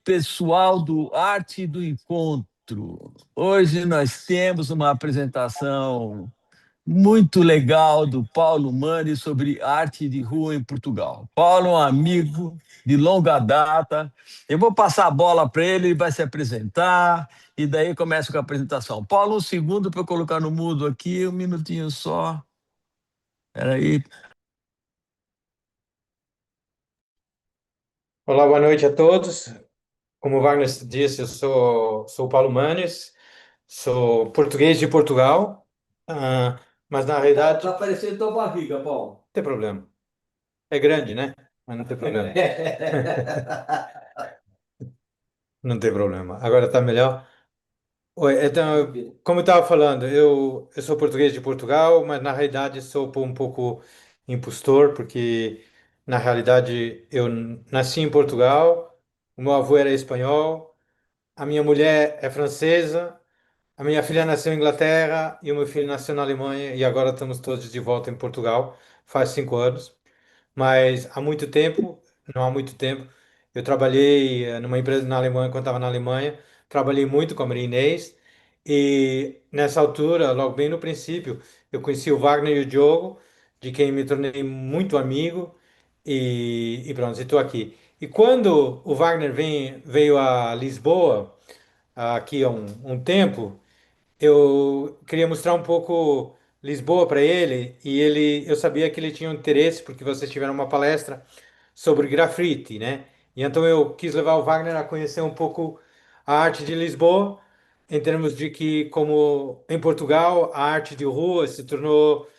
pessoal do Arte do Encontro. Hoje nós temos uma apresentação muito legal do Paulo Mani sobre arte de rua em Portugal. Paulo é um amigo de longa data. Eu vou passar a bola para ele, ele vai se apresentar e daí começa com a apresentação. Paulo, um segundo para eu colocar no mudo aqui, um minutinho só. Espera aí. Olá, boa noite a todos. Como o Wagner disse, eu sou o Paulo Manes, sou português de Portugal, mas na realidade Tá não aparecendo tua barriga, Paulo. tem problema. É grande, né? Mas não tem problema. Não tem problema. Agora está melhor? Oi, então, como eu estava falando, eu sou português de Portugal, mas na realidade sou um pouco impostor, porque na realidade eu nasci em Portugal, o meu avô era espanhol, a minha mulher é francesa. A minha filha nasceu em Inglaterra e o meu filho nasceu na Alemanha e agora estamos todos de volta em Portugal, faz 5 anos. Mas há muito tempo, não há muito tempo, eu trabalhei numa empresa na Alemanha quando estava na Alemanha, trabalhei muito com a Maria Inês e nessa altura, logo bem no princípio, eu conheci o Wagner e o Diogo, de quem me tornei muito amigo e pronto, estou aqui. E quando o Wagner veio a Lisboa, aqui há um tempo, eu queria mostrar um pouco Lisboa para ele e eu sabia que ele tinha um interesse porque vocês tiveram uma palestra sobre grafite, né? E então eu quis levar o Wagner a conhecer um pouco a arte de Lisboa, em termos de que, como em Portugal, a arte de rua se tornou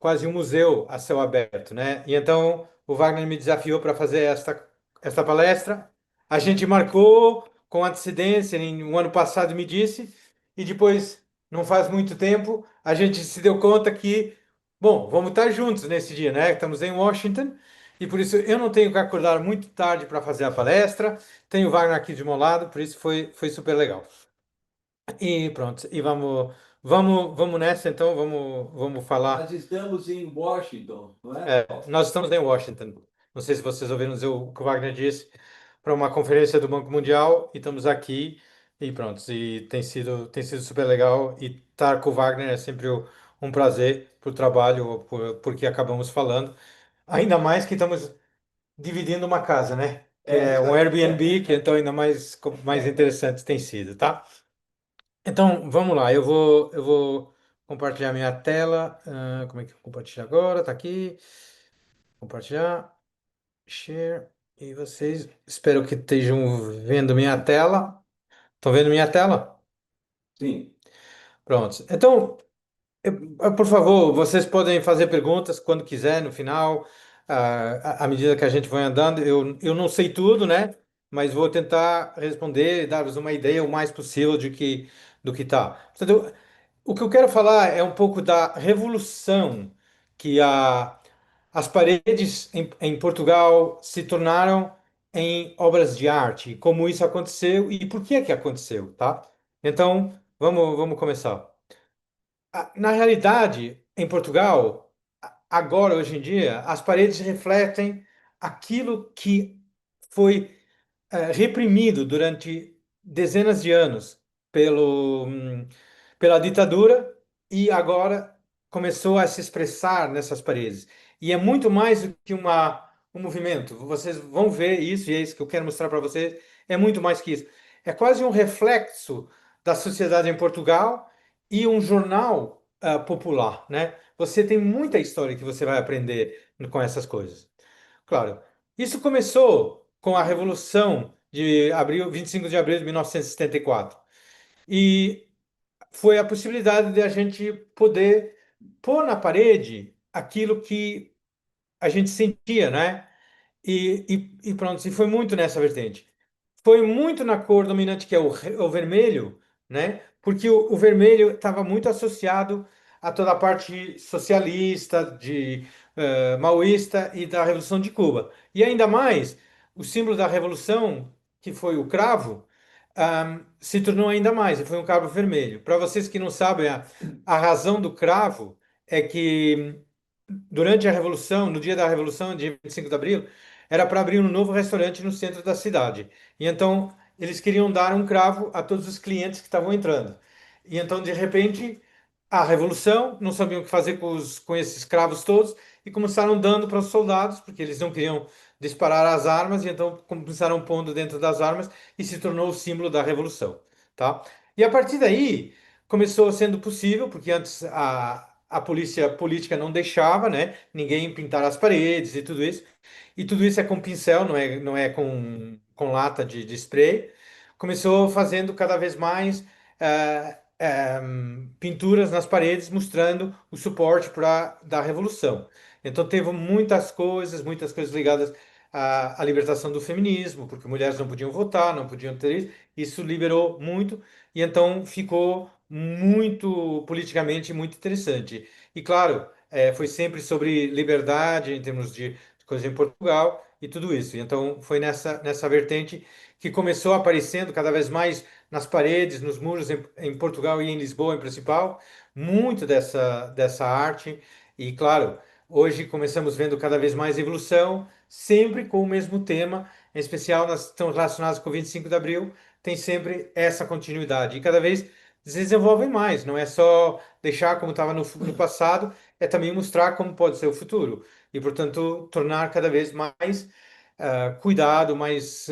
quase um museu a céu aberto, né? E então o Wagner me desafiou para fazer esta palestra. A gente marcou com antecedência, em um ano passado me disse, e depois, não faz muito tempo, a gente se deu conta que, bom, vamos estar juntos nesse dia, né? Estamos em Washington, e por isso eu não tenho que acordar muito tarde para fazer a palestra, tenho o Wagner aqui de meu lado, por isso foi super legal. E pronto, e vamos nessa então, vamos falar. Nós estamos em Washington, não é? Nós estamos em Washington. Não sei se vocês ouviram dizer o que o Wagner disse para uma conferência do Banco Mundial e estamos aqui e pronto. E tem sido super legal e estar com o Wagner é sempre um prazer por trabalho, porque acabamos falando. Ainda mais que estamos dividindo uma casa, né? Que é um Airbnb, que então ainda mais interessante tem sido, tá? Então, vamos lá. Eu vou compartilhar minha tela. Como é que eu compartilho agora? Tá aqui. Compartilhar, share. E vocês, espero que estejam vendo minha tela. Estão vendo minha tela? Sim. Pronto. Então, por favor, vocês podem fazer perguntas quando quiser, no final, à medida que a gente vai andando. Eu não sei tudo, né? Mas vou tentar responder e dar-vos uma ideia o mais possível do que tá. Portanto, o que eu quero falar é um pouco da revolução que as paredes em Portugal se tornaram em obras de arte, como isso aconteceu e por que é que aconteceu, tá? Então, vamos começar. Na realidade, em Portugal, agora, hoje em dia, as paredes refletem aquilo que foi reprimido durante dezenas de anos pela ditadura e agora começou a se expressar nessas paredes. E é muito mais do que um movimento. Vocês vão ver isso, e é isso que eu quero mostrar para vocês. É muito mais que isso. É quase um reflexo da sociedade em Portugal e um jornal popular, né? Você tem muita história que você vai aprender com essas coisas. Claro, isso começou com a Revolução de abril, 25 de abril de 1974. E foi a possibilidade de a gente poder pôr na parede aquilo que a gente sentia, né? E pronto, e foi muito nessa vertente. Foi muito na cor dominante que é o vermelho, né? Porque o vermelho estava muito associado a toda a parte socialista, maoísta e da Revolução de Cuba. E ainda mais, o símbolo da Revolução, que foi o cravo, se tornou ainda mais, e foi um cravo vermelho. Para vocês que não sabem, a razão do cravo é que durante a Revolução, no dia da Revolução, dia 25 de abril, era para abrir um novo restaurante no centro da cidade. E então eles queriam dar um cravo a todos os clientes que estavam entrando. E então, de repente, a revolução, não sabiam o que fazer com esses cravos todos e começaram dando para os soldados, porque eles não queriam disparar as armas, e então começaram pondo dentro das armas e se tornou o símbolo da revolução, tá? E a partir daí começou sendo possível, porque antes a polícia política não deixava, né, ninguém pintar as paredes e tudo isso é com pincel, não é com lata de spray. Começou fazendo cada vez mais pinturas nas paredes mostrando o suporte da revolução. Então teve muitas coisas ligadas à libertação do feminismo, porque mulheres não podiam votar, não podiam ter isso. Isso liberou muito e então ficou muito politicamente muito interessante. E claro, foi sempre sobre liberdade em termos de coisa em Portugal e tudo isso. E então foi nessa vertente que começou aparecendo cada vez mais nas paredes, nos muros em Portugal e em Lisboa, em principal, muito dessa arte. E claro, hoje começamos vendo cada vez mais evolução, sempre com o mesmo tema, em especial nas estão relacionadas com o 25 de Abril, tem sempre essa continuidade. E cada vez se desenvolvem mais, não é só deixar como estava no passado, é também mostrar como pode ser o futuro e, portanto, tornar cada vez mais cuidado, mais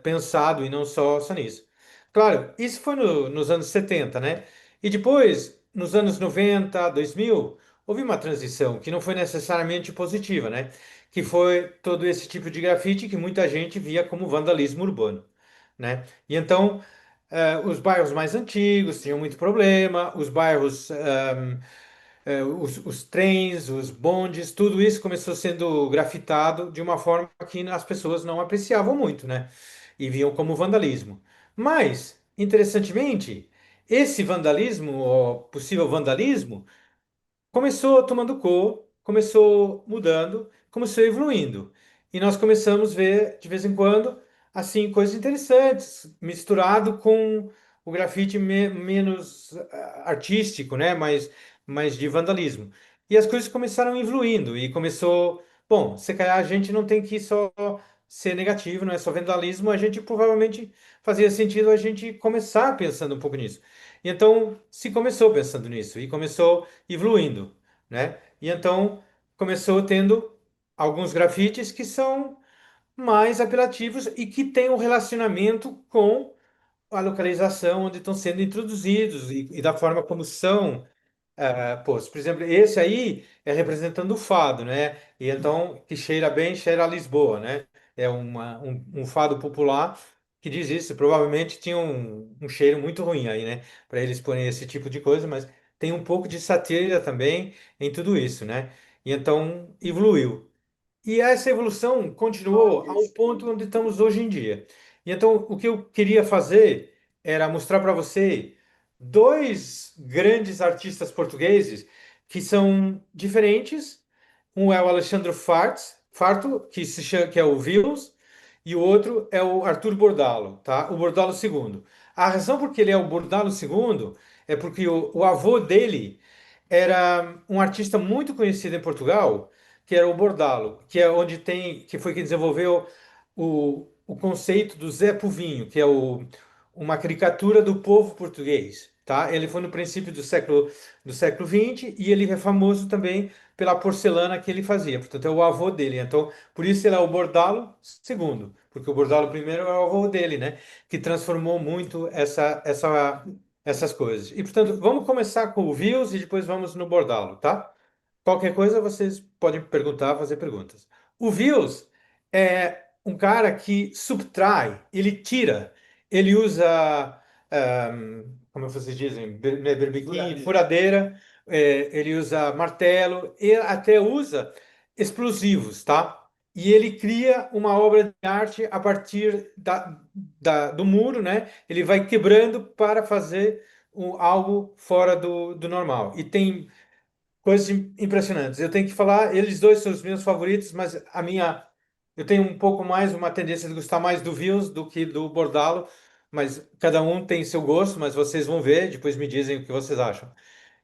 pensado e não só nisso. Claro, isso foi nos anos 70, né? E depois, nos anos 90, 2000, houve uma transição que não foi necessariamente positiva, né? Que foi todo esse tipo de grafite que muita gente via como vandalismo urbano, né? E então, os bairros mais antigos tinham muito problema, os bairros os trens, os bondes, tudo isso começou sendo grafitado de uma forma que as pessoas não apreciavam muito, né? E viam como vandalismo. Mas, interessantemente, esse vandalismo, ou possível vandalismo, começou tomando cor, começou mudando, começou evoluindo. E nós começamos a ver, de vez em quando, assim, coisas interessantes, misturado com o grafite menos artístico, né? Mais de vandalismo. E as coisas começaram evoluindo e começou, bom, se calhar a gente não tem que só ser negativo, não é só vandalismo, a gente provavelmente fazia sentido a gente começar pensando um pouco nisso. E então se começou pensando nisso e começou evoluindo, né? E então começou tendo alguns grafites que são mais apelativos e que têm um relacionamento com a localização onde estão sendo introduzidos e da forma como são pô, por exemplo, esse aí é representando o fado, né? E então, que cheira bem, cheira a Lisboa, né? É um fado popular que diz isso. Provavelmente tinha um cheiro muito ruim aí, né? Para eles porem esse tipo de coisa, mas tem um pouco de sátira também em tudo isso, né? E então, evoluiu. E essa evolução continuou ao ponto onde estamos hoje em dia. E então, o que eu queria fazer era mostrar para você dois grandes artistas portugueses que são diferentes. Um é o Alexandre Farto, que é o Vils, e o outro é o Arthur Bordalo, tá? O Bordalo segundo. A razão por que ele é o Bordalo segundo é porque o avô dele era um artista muito conhecido em Portugal, que era o Bordalo, que é onde que foi quem desenvolveu o conceito do Zé Povinho, que é uma caricatura do povo português, tá? Ele foi no princípio do século XX e ele é famoso também pela porcelana que ele fazia. Portanto, é o avô dele. Então, por isso ele é o Bordalo segundo, porque o Bordalo primeiro é o avô dele, né? Que transformou muito essas coisas. E, portanto, vamos começar com o Views e depois vamos no Bordalo, tá? Qualquer coisa vocês podem perguntar, fazer perguntas. O Views é um cara que subtrai, ele tira, ele usa, como vocês dizem, berbiquim, furadeira, ele usa martelo, e até usa explosivos, tá? E ele cria uma obra de arte a partir do muro, né? Ele vai quebrando para fazer algo fora do normal. E tem coisas impressionantes. Eu tenho que falar, eles dois são os meus favoritos, mas eu tenho um pouco mais uma tendência de gostar mais do Vils do que do Bordalo, mas cada um tem seu gosto, mas vocês vão ver, depois me dizem o que vocês acham.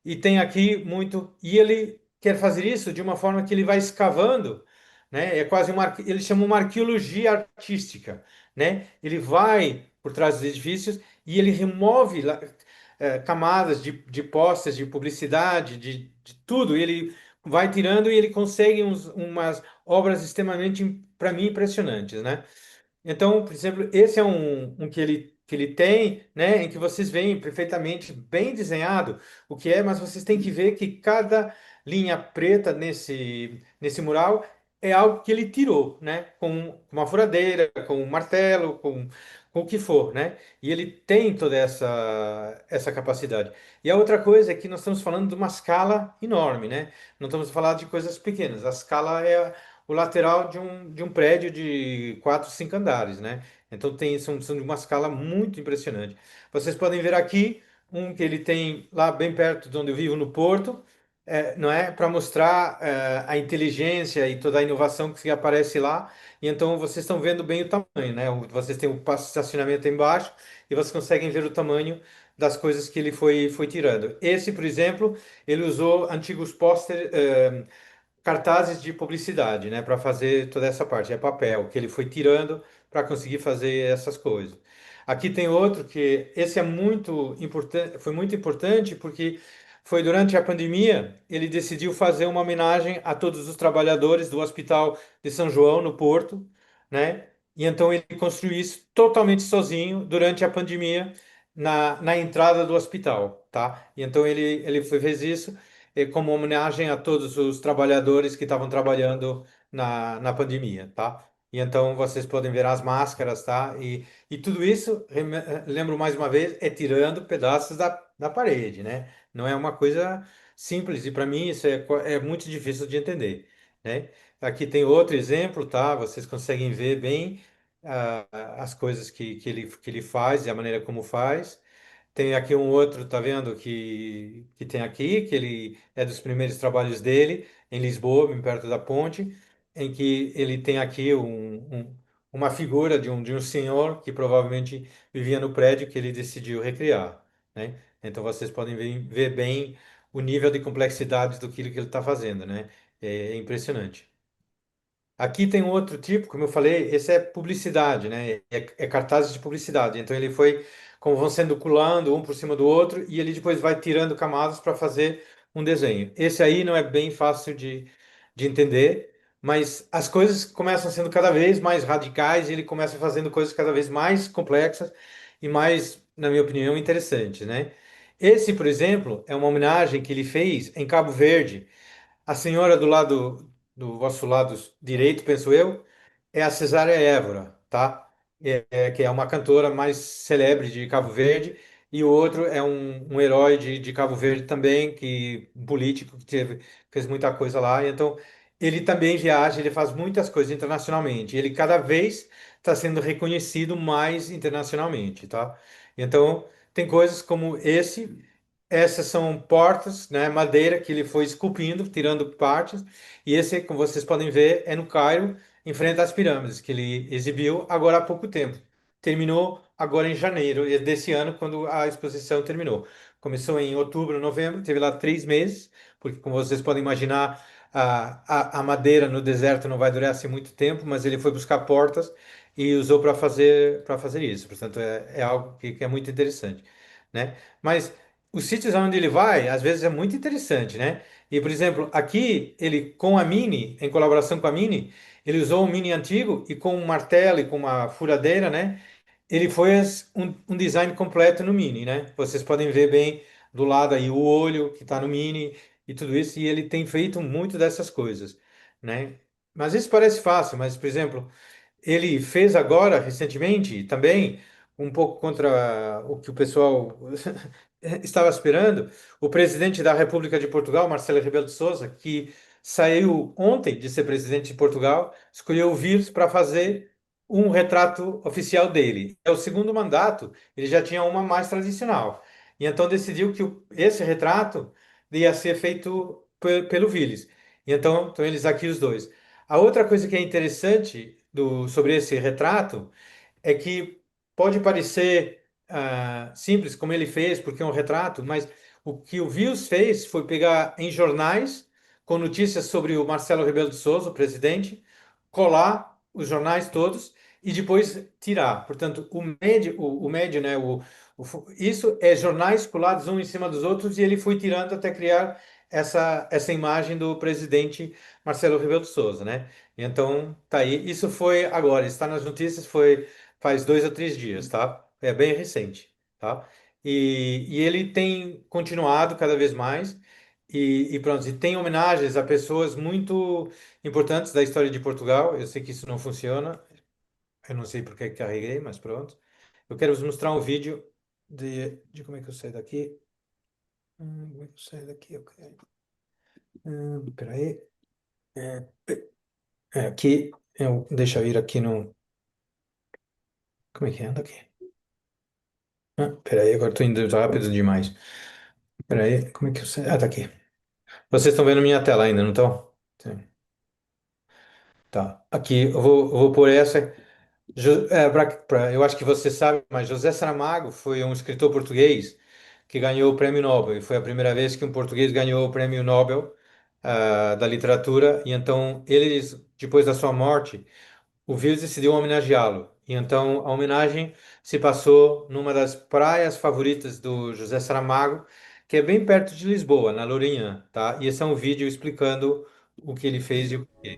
E tem aqui muito, e ele quer fazer isso de uma forma que ele vai escavando, né? É quase ele chama uma arqueologia artística, né? Ele vai por trás dos edifícios e ele remove camadas de postes, de publicidade, de tudo. Ele vai tirando e ele consegue umas obras extremamente, para mim, impressionantes, né? Então, por exemplo, esse é um que ele tem, né, em que vocês veem perfeitamente bem desenhado o que é, mas vocês têm que ver que cada linha preta nesse mural é algo que ele tirou, né, com uma furadeira, com um martelo, com o que for, né? E ele tem toda essa capacidade. E a outra coisa é que nós estamos falando de uma escala enorme, né? Não estamos falando de coisas pequenas. A escala é o lateral de um prédio de 4, 5 andares, né? Então são de uma escala muito impressionante. Vocês podem ver aqui um que ele tem lá bem perto de onde eu vivo, no Porto, não é? Para mostrar a inteligência e toda a inovação que aparece lá. E então vocês estão vendo bem o tamanho, né? Vocês têm o passo de estacionamento aí embaixo e vocês conseguem ver o tamanho das coisas que ele foi tirando. Esse, por exemplo, ele usou antigos póster, cartazes de publicidade, né, para fazer toda essa parte. É papel que ele foi tirando para conseguir fazer essas coisas. Aqui tem outro que esse é muito importante, foi muito importante porque foi durante a pandemia, ele decidiu fazer uma homenagem a todos os trabalhadores do Hospital de São João, no Porto, né? E então ele construiu isso totalmente sozinho durante a pandemia na entrada do hospital, tá? E então fez isso como homenagem a todos os trabalhadores que estavam trabalhando na pandemia, tá? E então vocês podem ver as máscaras, tá? E tudo isso, lembro mais uma vez, é tirando pedaços da parede, né? Não é uma coisa simples e para mim isso é muito difícil de entender, né? Aqui tem outro exemplo, tá? Vocês conseguem ver bem as coisas que ele faz e a maneira como faz. Tem aqui um outro, tá vendo, que tem aqui, que ele é dos primeiros trabalhos dele, em Lisboa, bem perto da ponte, em que ele tem aqui uma figura de um senhor que provavelmente vivia no prédio que ele decidiu recriar, né? Então vocês podem ver bem o nível de complexidade do que ele está fazendo, né? É impressionante. Aqui tem um outro tipo, como eu falei, esse é publicidade, né? É cartazes de publicidade. Então ele foi, como vão sendo colando um por cima do outro, e ele depois vai tirando camadas para fazer um desenho. Esse aí não é bem fácil de entender, mas as coisas começam sendo cada vez mais radicais e ele começa fazendo coisas cada vez mais complexas e mais, na minha opinião, interessantes, né? Esse, por exemplo, é uma homenagem que ele fez em Cabo Verde. A senhora do vosso lado direito, penso eu, é a Cesária Évora, tá? Que é uma cantora mais celebre de Cabo Verde, e o outro é um herói de Cabo Verde também, um político que fez muita coisa lá. E então, ele também viaja, ele faz muitas coisas internacionalmente. Ele cada vez está sendo reconhecido mais internacionalmente, tá? Então, tem coisas como esse. Essas são portas, né, madeira que ele foi esculpindo, tirando partes. E esse, como vocês podem ver, é no Cairo, em frente às pirâmides, que ele exibiu agora há pouco tempo. Terminou agora em janeiro desse ano, quando a exposição terminou. Começou em outubro, novembro, teve lá 3 meses, porque, como vocês podem imaginar, a madeira no deserto não vai durar assim muito tempo, mas ele foi buscar portas e usou para fazer isso. Portanto, é algo que é muito interessante, né? Mas os sítios onde ele vai, às vezes é muito interessante, né? E, por exemplo, aqui, ele com a Mini, em colaboração com a Mini, ele usou um Mini antigo e com um martelo e com uma furadeira, né? Ele fez um design completo no Mini, né? Vocês podem ver bem do lado aí o olho que está no Mini e tudo isso, e ele tem feito muito dessas coisas, né? Mas isso parece fácil, mas, por exemplo, ele fez agora, recentemente, também, um pouco contra o que o pessoal estava esperando, o presidente da República de Portugal, Marcelo Rebelo de Sousa, que saiu ontem de ser presidente de Portugal, escolheu o vírus para fazer um retrato oficial dele. É o segundo mandato, ele já tinha uma mais tradicional. E então decidiu que esse retrato ia ser feito pelo Vírus. E então eles aqui os dois. A outra coisa que é interessante sobre esse retrato é que pode parecer simples, como ele fez, porque é um retrato, mas o que o Vils fez foi pegar em jornais com notícias sobre o Marcelo Rebelo de Sousa, o presidente, colar os jornais todos e depois tirar. Portanto, o médio, né, isso é jornais colados um em cima dos outros e ele foi tirando até criar essa imagem do presidente Marcelo Rebelo de Souza, né? Então, tá aí. Isso foi agora, está nas notícias, foi faz 2 ou 3 dias, tá? É bem recente, tá? E ele tem continuado cada vez mais. E pronto, e tem homenagens a pessoas muito importantes da história de Portugal. Eu sei que isso não funciona, eu não sei porque que carreguei, mas pronto. Eu quero vos mostrar um vídeo de como é que eu saio daqui. Como é que eu saio daqui? Ok. Peraí. É, aqui, deixa eu ir aqui no. Como é que anda aqui? Peraí, agora estou indo rápido demais. Peraí, como é que eu saio? Ah, tá aqui. Vocês estão vendo minha tela ainda, não estão? Sim. Tá. Aqui, eu vou pôr essa. Eu acho que você sabe, mas José Saramago foi um escritor português que ganhou o Prêmio Nobel. E foi a primeira vez que um português ganhou o Prêmio Nobel, da literatura. E então, eles, depois da sua morte, o Vils decidiu homenageá-lo. E então, a homenagem se passou numa das praias favoritas do José Saramago, que é bem perto de Lisboa, na Lourinhã, tá? E esse é um vídeo explicando o que ele fez e o porquê.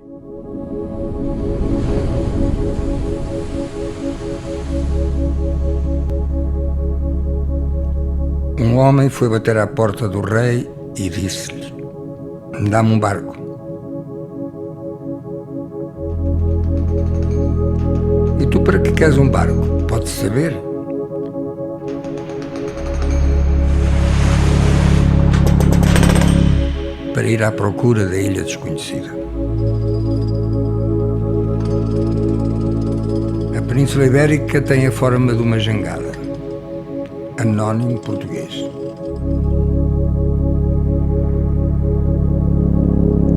Um homem foi bater à porta do rei e disse-lhe: Dá-me um barco. E tu para que queres um barco? Pode-se saber? Para ir à procura da ilha desconhecida. A Península Ibérica tem a forma de uma jangada. Anónimo português.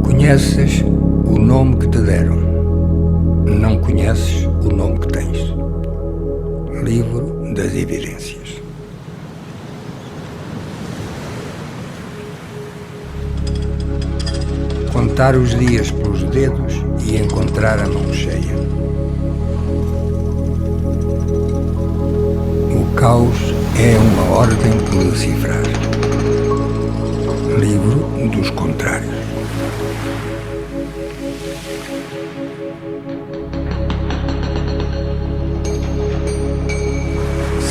Conheces o nome que te deram. Não conheces o nome que tens. Livro das Evidências. Contar os dias pelos dedos e encontrar a mão cheia. O caos é uma ordem por decifrar. Livro dos contrários.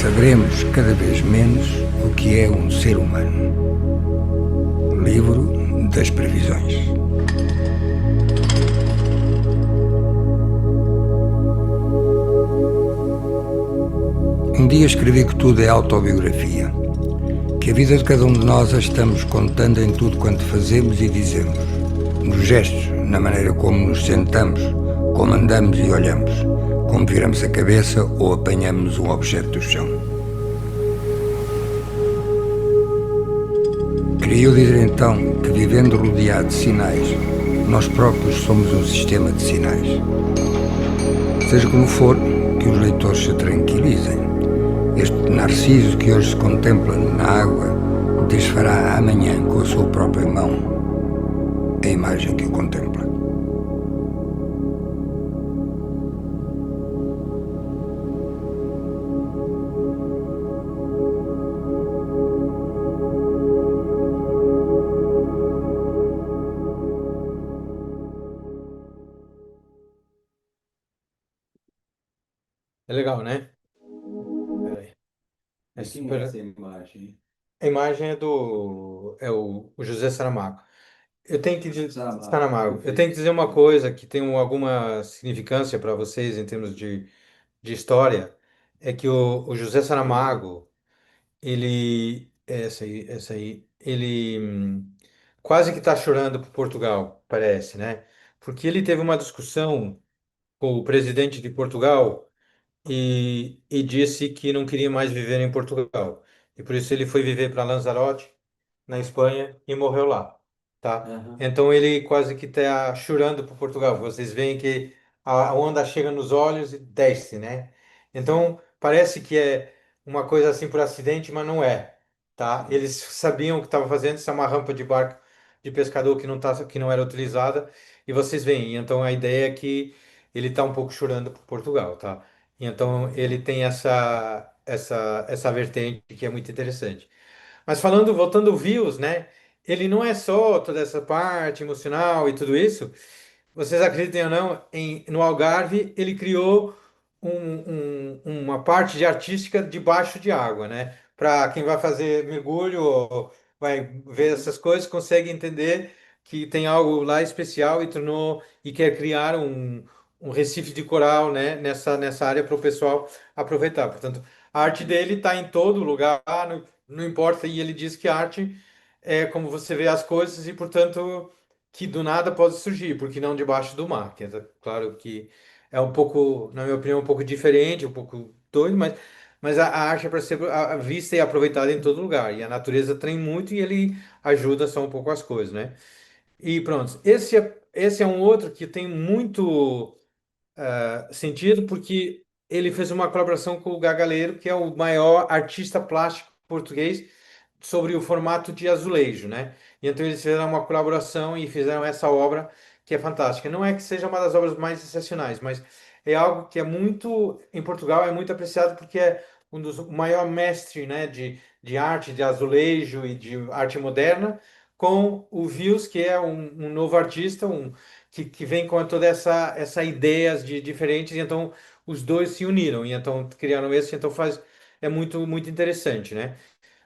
Saberemos cada vez menos o que é um ser humano. Livro das previsões. Um dia escrevi que tudo é autobiografia, que a vida de cada um de nós a estamos contando em tudo quanto fazemos e dizemos, nos gestos, na maneira como nos sentamos, como andamos e olhamos, como viramos a cabeça ou apanhamos um objeto do chão. Queria eu dizer então que, vivendo rodeado de sinais, nós próprios somos um sistema de sinais. Seja como for, que os leitores se tranquilizem. Este narciso que hoje se contempla na água desfará amanhã com a sua própria mão a imagem que o contempla. É legal, né? Peraí. É E quem é essa super. imagem? A imagem é o José Saramago. Eu tenho que dizer, Saramago, Saramago, eu tenho que perfeito. dizer uma coisa que tem alguma significância para vocês em termos de história, é que o José Saramago, essa aí, ele quase que está chorando por Portugal, parece, né? Porque ele teve uma discussão com o presidente de Portugal e disse que não queria mais viver em Portugal. E por isso ele foi viver para Lanzarote, na Espanha, e morreu lá, tá? Aham. Então ele quase que está chorando por Portugal. Vocês veem que a onda chega nos olhos e desce, né? Então parece que é uma coisa assim por acidente, mas não é, tá? Eles sabiam o que estavam fazendo. Isso é uma rampa de barco de pescador que não era utilizada, e vocês veem. Então a ideia é que ele está um pouco chorando por Portugal, tá? Então ele tem essa vertente que é muito interessante. Mas voltando ao Views, né? Ele não é só toda essa parte emocional e tudo isso. Vocês acreditem ou não, no Algarve ele criou uma parte de artística debaixo de água, né? Para quem vai fazer mergulho ou vai ver essas coisas, consegue entender que tem algo lá especial e quer criar um recife de coral, né? Nessa área para o pessoal aproveitar. Portanto, a arte dele está em todo lugar, não importa. E ele diz que a arte é como você vê as coisas e, portanto que do nada pode surgir, porque não debaixo do mar. Que é claro que é um pouco, na minha opinião, um pouco diferente, um pouco doido, mas a arte é para ser vista e aproveitada em todo lugar. E a natureza tem muito e ele ajuda só um pouco as coisas, né? E pronto. Esse é um outro que tem muito sentido, porque ele fez uma colaboração com o Gagaleiro, que é o maior artista plástico português, sobre o formato de azulejo, né? E então eles fizeram uma colaboração e fizeram essa obra que é fantástica. Não é que seja uma das obras mais excepcionais, mas é algo que é muito, em Portugal, é muito apreciado porque é um dos o maior mestre, né, de arte de azulejo e de arte moderna, com o Vils, que é um novo artista, que vem com toda essa ideias de diferentes, e então os dois se uniram e então criaram esse, então é muito interessante, né?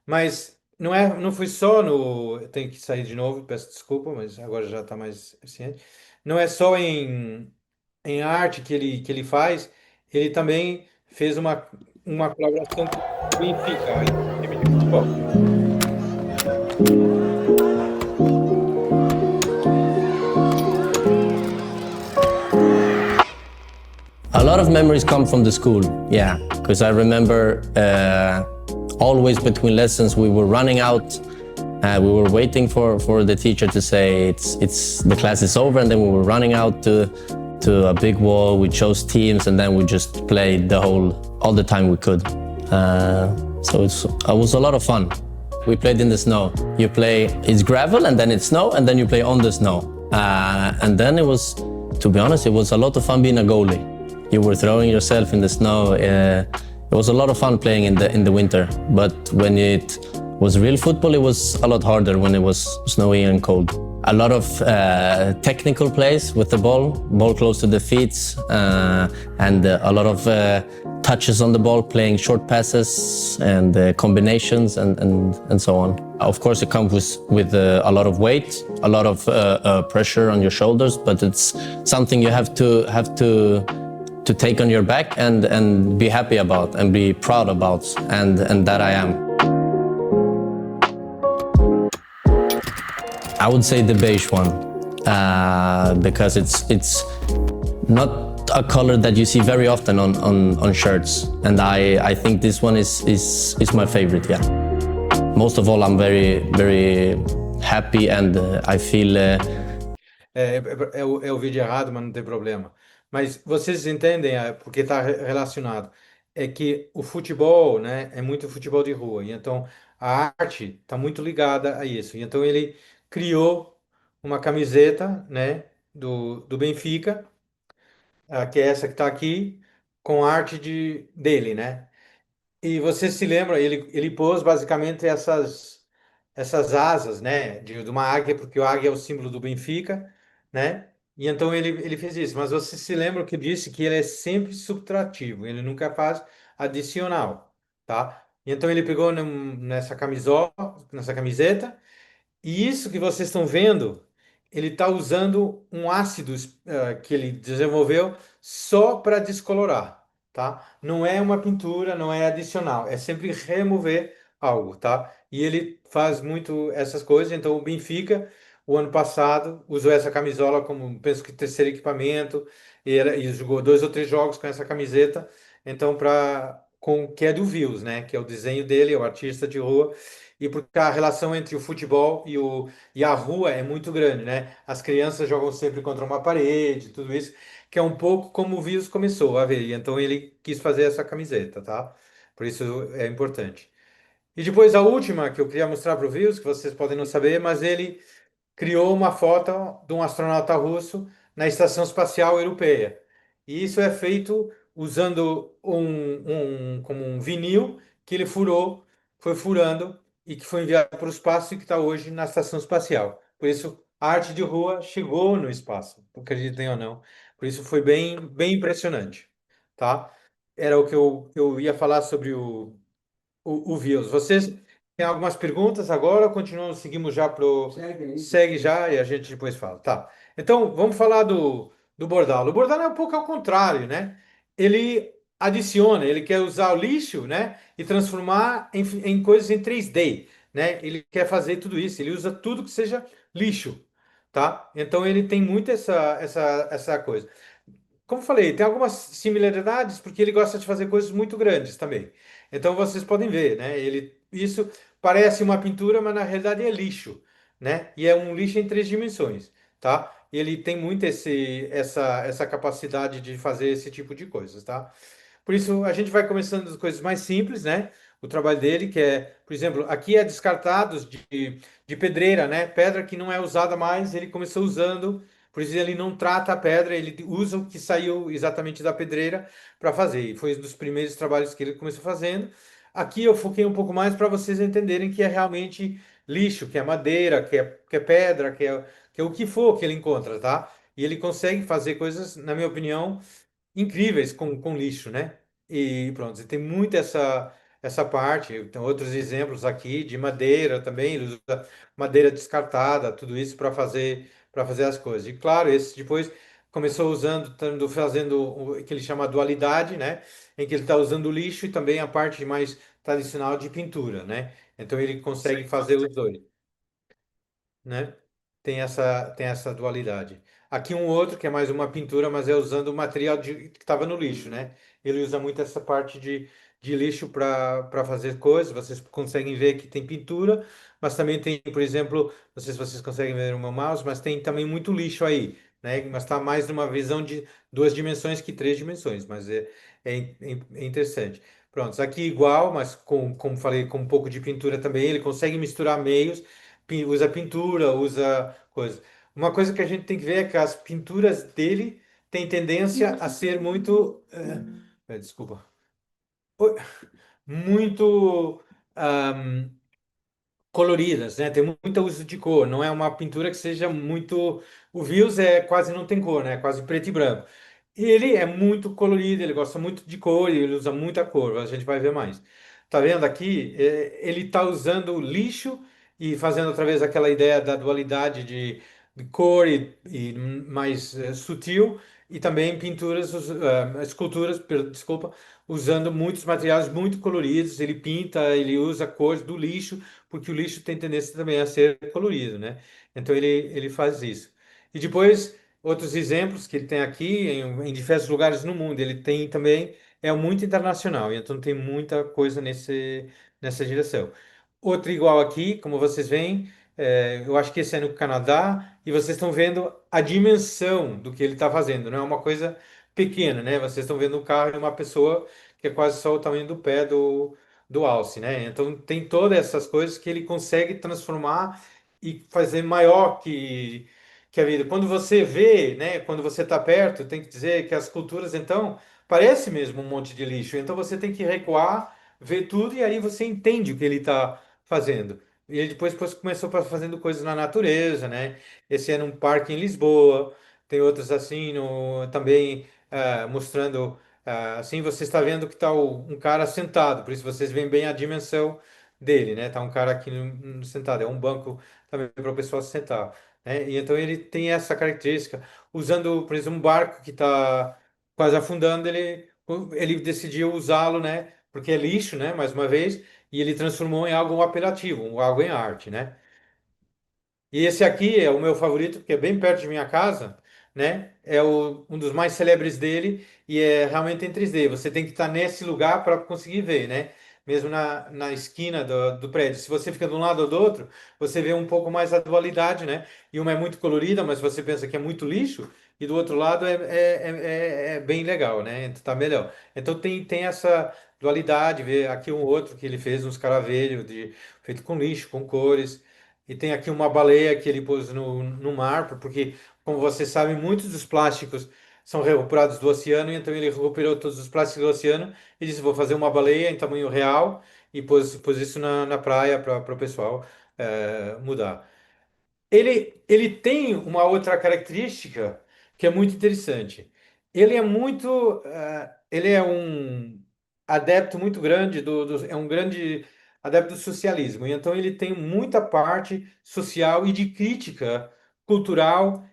Mas não foi só no. Eu tenho que sair de novo, peço desculpa, mas agora já está mais ciente. Não é só em arte que ele faz, ele também fez uma colaboração com o Benfica, ó, em time de futebol. A lot of memories come from the school, yeah, because I remember always between lessons we were running out, we were waiting for the teacher to say it's the class is over, and then we were running out to a big wall. We chose teams, and then we just played all the time we could. So it was a lot of fun. We played in the snow. It's gravel, and then it's snow, and then you play on the snow. And then to be honest, it was a lot of fun being a goalie. You were throwing yourself in the snow. It was a lot of fun playing in the winter. But when it was real football, it was a lot harder when it was snowy and cold. A lot of technical plays with the ball close to the feet, and a lot of touches on the ball, playing short passes and combinations and so on. Of course, it comes with a lot of weight, a lot of pressure on your shoulders, but it's something you have to take on your back and be happy about and be proud about, and that I am. I would say the beige one, because it's not a color that you see very often on shirts, and I think this one is my favorite. Yeah. Most of all, I'm very happy, and I feel. Eu vi de errado, mas não tem problema. Mas vocês entendem, porque está relacionado, é que o futebol, né, é muito futebol de rua, e então a arte está muito ligada a isso. E então ele criou uma camiseta, né, do Benfica, que é essa que está aqui, com arte dele, né? E você se lembra, ele pôs basicamente essas asas, né, de uma águia, porque o águia é o símbolo do Benfica, né? E então ele fez isso. Mas você se lembra que eu disse que ele é sempre subtrativo, ele nunca faz adicional, tá? E então ele pegou nessa camisola, nessa camiseta, e isso que vocês estão vendo, ele está usando um ácido que ele desenvolveu só para descolorar, tá? Não é uma pintura, não é adicional, é sempre remover algo, tá? E ele faz muito essas coisas. Então o Benfica, o ano passado, usou essa camisola como, penso que terceiro equipamento, e jogou 2 ou 3 jogos com essa camiseta. Então que é do Vils, né? Que é o desenho dele, é o artista de rua. E porque a relação entre o futebol e a rua é muito grande, né? As crianças jogam sempre contra uma parede, tudo isso, que é um pouco como o vírus começou a ver. E então ele quis fazer essa camiseta, tá? Por isso é importante. E depois a última que eu queria mostrar para o vírus, que vocês podem não saber, mas ele criou uma foto de um astronauta russo na Estação Espacial Europeia. E isso é feito usando como um vinil que ele furou, foi furando e que foi enviado para o espaço e que está hoje na estação espacial. Por isso, a arte de rua chegou no espaço, acreditem ou não. Por isso foi bem impressionante, tá? Era o que eu ia falar sobre o Views. Vocês têm algumas perguntas agora ou continuamos, seguimos já pro... Segue já e a gente depois fala. Tá. Então, vamos falar do Bordalo. O Bordalo é um pouco ao contrário, né? Ele adiciona, ele quer usar o lixo, né? E transformar em coisas em 3D, né? Ele quer fazer tudo isso. Ele usa tudo que seja lixo, tá? Então, ele tem muito essa coisa. Como falei, tem algumas similaridades porque ele gosta de fazer coisas muito grandes também. Então vocês podem ver, né? Isso parece uma pintura, mas na realidade é lixo, né? E é um lixo em 3 dimensões, tá? Ele tem muito essa capacidade de fazer esse tipo de coisas, tá? Por isso, a gente vai começando das coisas mais simples, né? O trabalho dele, que é, por exemplo, aqui é descartados de pedreira, né? Pedra que não é usada mais, ele começou usando, por isso ele não trata a pedra, ele usa o que saiu exatamente da pedreira para fazer. E foi um dos primeiros trabalhos que ele começou fazendo. Aqui eu foquei um pouco mais para vocês entenderem que é realmente lixo, que é madeira, que é pedra, que é o que for que ele encontra, tá? E ele consegue fazer coisas, na minha opinião, incríveis com lixo, né? E pronto, e tem muito essa parte. Tem outros exemplos aqui de madeira também, ele usa madeira descartada, tudo isso para fazer as coisas. E claro, esse depois começou usando, fazendo o que ele chama dualidade, né? Em que ele está usando o lixo e também a parte mais tradicional de pintura, né? Então ele consegue fazer os dois, né? Tem essa dualidade. Aqui um outro que é mais uma pintura, mas é usando o material que estava no lixo, né? Ele usa muito essa parte de lixo para fazer coisas. Vocês conseguem ver que tem pintura, mas também tem, por exemplo, não sei se vocês conseguem ver o meu mouse, mas tem também muito lixo aí, né? Mas está mais numa visão de 2 dimensões que 3 dimensões, mas é interessante. Pronto, aqui igual, mas como falei, com um pouco de pintura também, ele consegue misturar meios usa pintura, usa coisa. Uma coisa que a gente tem que ver é que as pinturas dele têm tendência a ser muito, desculpa, Oi, muito coloridas, né? Tem muito uso de cor. Não é uma pintura que seja muito. O Vils é quase não tem cor, né? É quase preto e branco. Ele é muito colorido, ele gosta muito de cor, ele usa muita cor. A gente vai ver mais. Tá vendo aqui? Ele está usando o lixo e fazendo através daquela ideia da dualidade de cor e mais sutil e também pinturas, esculturas, desculpa, usando muitos materiais muito coloridos. Ele pinta, ele usa cores do lixo porque o lixo tem tendência também a ser colorido, né? Então ele faz isso. E depois, outros exemplos que ele tem aqui em diversos lugares no mundo, ele tem também, é muito internacional, então tem muita coisa nessa direção. Outro igual aqui, como vocês veem, eu acho que esse é no Canadá, e vocês estão vendo a dimensão do que ele está fazendo, não é uma coisa pequena, né? Vocês estão vendo um carro e uma pessoa que é quase só o tamanho do pé do alce, né? Então tem todas essas coisas que ele consegue transformar e fazer maior que a vida. Quando você vê, né? Quando você está perto, tem que dizer que as culturas, então, parece mesmo um monte de lixo. Então você tem que recuar, ver tudo e aí você entende o que ele está fazendo. E ele depois começou fazendo coisas na natureza, né? Esse é num parque em Lisboa, tem outros assim, também mostrando. Assim você está vendo que está um cara sentado, por isso vocês veem bem a dimensão dele, né? Tá um cara aqui sentado, é um banco também para o pessoal se sentar, né? E então ele tem essa característica, usando, por exemplo, um barco que está quase afundando, ele decidiu usá-lo, né? Porque é lixo, né? Mais uma vez, e ele transformou em algo apelativo, algo em arte, né? E esse aqui é o meu favorito, porque é bem perto de minha casa, né? É um dos mais celebres dele e é realmente em 3D. Você tem que estar nesse lugar para conseguir ver, né? Mesmo na esquina do prédio. Se você fica de um lado ou do outro, você vê um pouco mais a dualidade, né? E uma é muito colorida, mas você pensa que é muito lixo, e do outro lado é bem legal, né? Então tá melhor. Então tem essa dualidade. Vê aqui um outro que ele fez, uns caravelhos feito com lixo, com cores. E tem aqui uma baleia que ele pôs no mar, porque, como você sabe, muitos dos plásticos são recuperados do oceano, e então ele recuperou todos os plásticos do oceano e disse, vou fazer uma baleia em tamanho real e pôs isso na praia para o pessoal mudar. Ele tem uma outra característica que é muito interessante. Ele é um adepto muito grande é um grande adepto do socialismo. E então ele tem muita parte social e de crítica cultural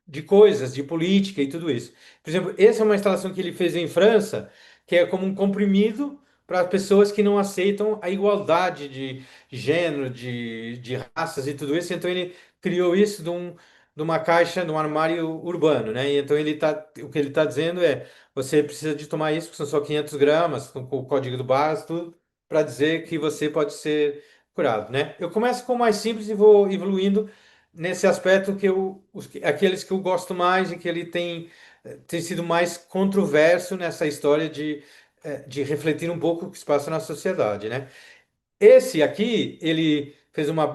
de coisas, de política e tudo isso. Por exemplo, essa é uma instalação que ele fez em França, que é como um comprimido para pessoas que não aceitam a igualdade de gênero, de raças e tudo isso. Então ele criou isso de uma caixa, de um armário urbano, né? E então o que ele está dizendo é, você precisa de tomar isso, que são só 500 gramas, com o código do BAS, tudo, para dizer que você pode ser curado, né? Eu começo com o mais simples e vou evoluindo nesse aspecto aqueles que eu gosto mais e que ele tem sido mais controverso nessa história de refletir um pouco o que se passa na sociedade, né? Esse aqui, ele fez uma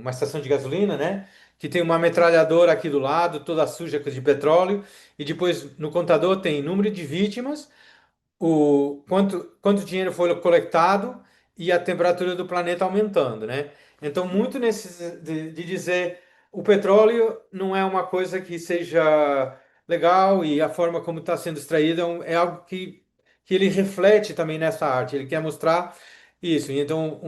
estação de gasolina, né? Que tem uma metralhadora aqui do lado, toda suja de petróleo, e depois no contador tem número de vítimas, quanto dinheiro foi coletado e a temperatura do planeta aumentando, né? Então, muito de dizer o petróleo não é uma coisa que seja legal e a forma como está sendo extraído é algo que ele reflete também nessa arte. Ele quer mostrar isso. E então,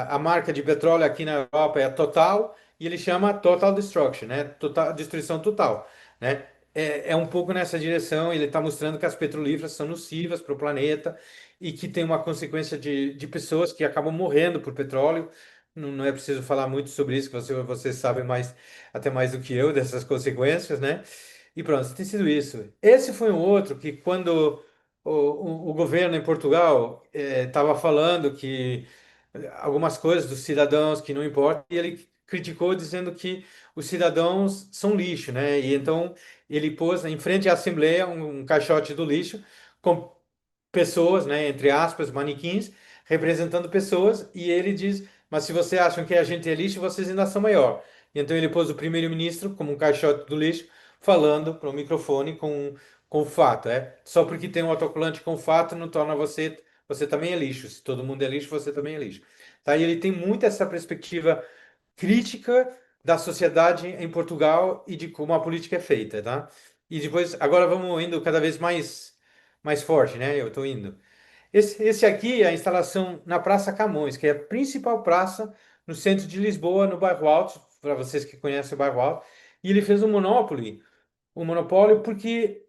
a marca de petróleo aqui na Europa é a Total e ele chama Total Destruction, né? Total, destruição total, né? É um pouco nessa direção. Ele está mostrando que as petrolíferas são nocivas para o planeta e que tem uma consequência de pessoas que acabam morrendo por petróleo. Não é preciso falar muito sobre isso, que você sabe mais, até mais do que eu, dessas consequências, né? E pronto, tem sido isso. Esse foi um outro que, quando o governo em Portugal estava falando que algumas coisas dos cidadãos que não importam, e ele criticou dizendo que os cidadãos são lixo, né? E então ele pôs em frente à Assembleia um caixote do lixo com pessoas, né, entre aspas, manequins, representando pessoas, e ele diz, mas se vocês acham que a gente é lixo, vocês ainda são maior. E então ele pôs o primeiro-ministro como um caixote do lixo, falando para o microfone com fato, Só porque tem um autocolante com fato não torna você também é lixo. Se todo mundo é lixo, você também é lixo. Tá? E ele tem muito essa perspectiva crítica da sociedade em Portugal e de como a política é feita, tá? E depois, agora vamos indo cada vez mais forte, né? Eu estou indo. Esse aqui é a instalação na Praça Camões, que é a principal praça no centro de Lisboa, no bairro Alto, para vocês que conhecem o bairro Alto. E ele fez um monopólio porque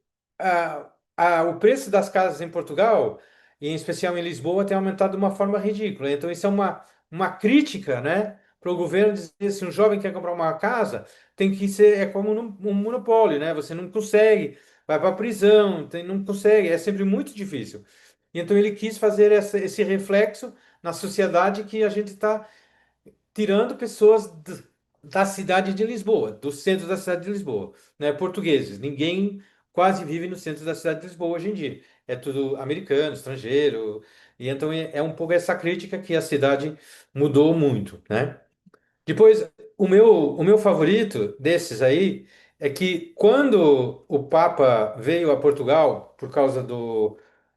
o preço das casas em Portugal, e em especial em Lisboa, tem aumentado de uma forma ridícula. Então, isso é uma crítica, né, para o governo dizer se um jovem quer comprar uma casa, tem que ser, é como um monopólio, né? Você não consegue, vai para a prisão, não consegue, é sempre muito difícil. E então ele quis fazer esse reflexo na sociedade que a gente está tirando pessoas da cidade de Lisboa, do centro da cidade de Lisboa, né? Portugueses. Ninguém quase vive no centro da cidade de Lisboa hoje em dia. É tudo americano, estrangeiro. E então é um pouco essa crítica que a cidade mudou muito, né? Depois, o meu favorito desses aí é que quando o Papa veio a Portugal por causa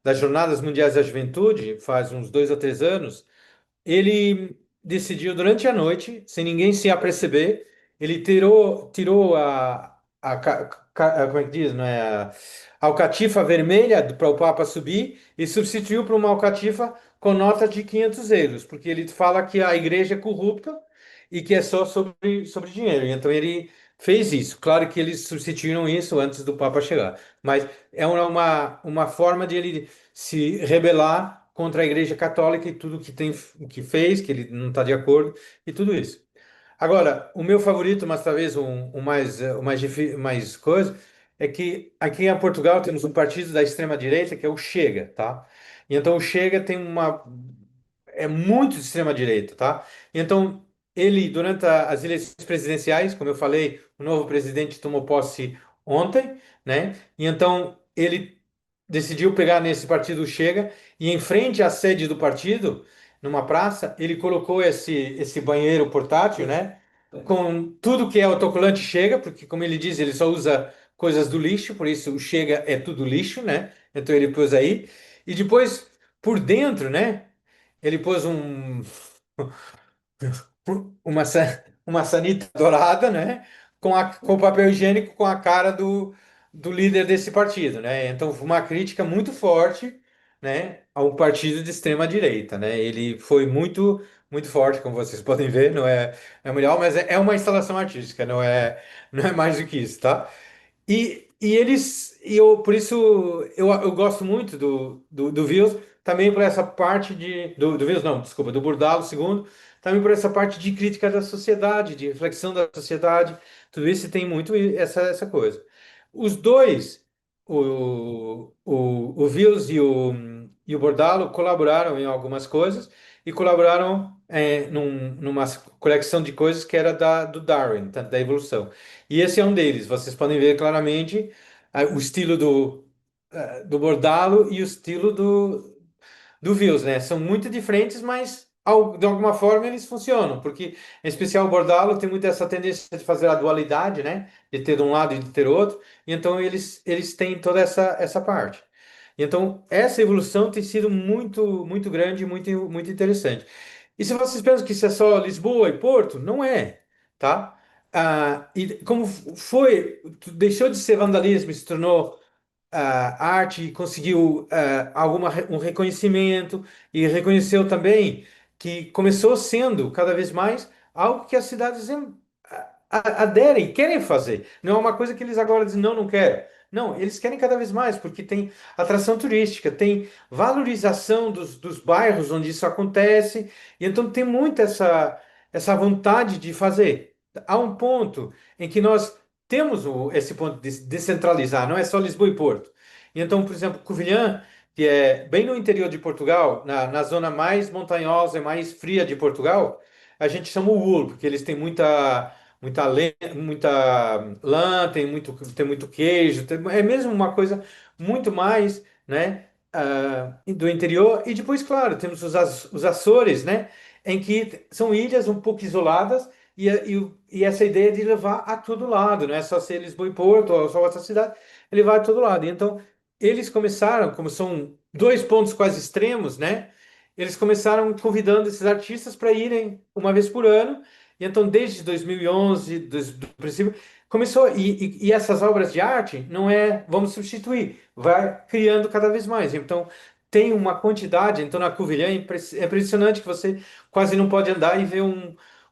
das Jornadas Mundiais da Juventude, faz uns 2 ou 3 anos, ele decidiu durante a noite, sem ninguém se aperceber, ele tirou como é que diz, não é? A alcatifa vermelha para o Papa subir e substituiu por uma alcatifa com nota de 500 euros, porque ele fala que a igreja é corrupta e que é só sobre dinheiro. E então ele fez isso. Claro que eles substituíram isso antes do Papa chegar, mas é uma forma de ele se rebelar contra a Igreja Católica e tudo que fez, que ele não está de acordo e tudo isso. Agora, o meu favorito, mas talvez o mais coisa, é que aqui em Portugal temos um partido da extrema-direita que é o Chega, tá? E então o Chega é muito de extrema-direita, tá? E então ele, durante as eleições presidenciais, como eu falei, o novo presidente tomou posse ontem, né? E então ele decidiu pegar nesse partido o Chega e em frente à sede do partido, numa praça, ele colocou esse banheiro portátil, né? com tudo que é autocolante chega, porque, como ele diz, ele só usa coisas do lixo, por isso o chega é tudo lixo, né? Então ele pôs aí. E depois, por dentro, né? Ele pôs uma sanita dourada, né? Com o papel higiênico com a cara do líder desse partido, né? Então, foi uma crítica muito forte, né, ao partido de extrema direita, né? Ele foi muito forte, como vocês podem ver, não é, é melhor, mas é uma instalação artística, não é mais do que isso, tá? E eu, por isso, eu gosto muito do Vils, também por essa parte do Vils, não, desculpa, do Burdalo segundo, também por essa parte de crítica da sociedade, de reflexão da sociedade, tudo isso tem muito essa coisa. Os dois, o Vils e o Bordalo, colaboraram em algumas coisas e colaboraram numa coleção de coisas que era do Darwin, da evolução. E esse é um deles. Vocês podem ver claramente o estilo do Bordalo e o estilo do Vils, né? São muito diferentes, mas de alguma forma eles funcionam, porque em especial o Bordalo tem muito essa tendência de fazer a dualidade, né? De ter de um lado e de ter outro, e então eles têm toda essa parte. E então essa evolução tem sido muito grande e muito interessante. E se vocês pensam que isso é só Lisboa e Porto, não é, tá? E como foi, deixou de ser vandalismo e se tornou arte e conseguiu um reconhecimento e reconheceu também que começou sendo cada vez mais algo que as cidades aderem, querem fazer. Não é uma coisa que eles agora dizem, não, não quero. Não, eles querem cada vez mais, porque tem atração turística, tem valorização dos bairros onde isso acontece, e então tem muito essa vontade de fazer. Há um ponto em que nós temos esse ponto de descentralizar, não é só Lisboa e Porto. E então, por exemplo, Covilhã, que é bem no interior de Portugal, na zona mais montanhosa e mais fria de Portugal, a gente chama o wool, porque eles têm muita lã, tem muito queijo, é mesmo uma coisa muito mais, né, do interior. E depois, claro, temos os Açores, né, em que são ilhas um pouco isoladas e essa ideia de levar a todo lado, não é só ser Lisboa e Porto ou só outra cidade, ele vai a todo lado. E então, eles começaram, como são dois pontos quase extremos, né, eles começaram convidando esses artistas para irem uma vez por ano. E então, desde 2011, do princípio, começou. E essas obras de arte não é vamos substituir, vai criando cada vez mais. Então, tem uma quantidade. Então, na Covilhã é impressionante que você quase não pode andar e ver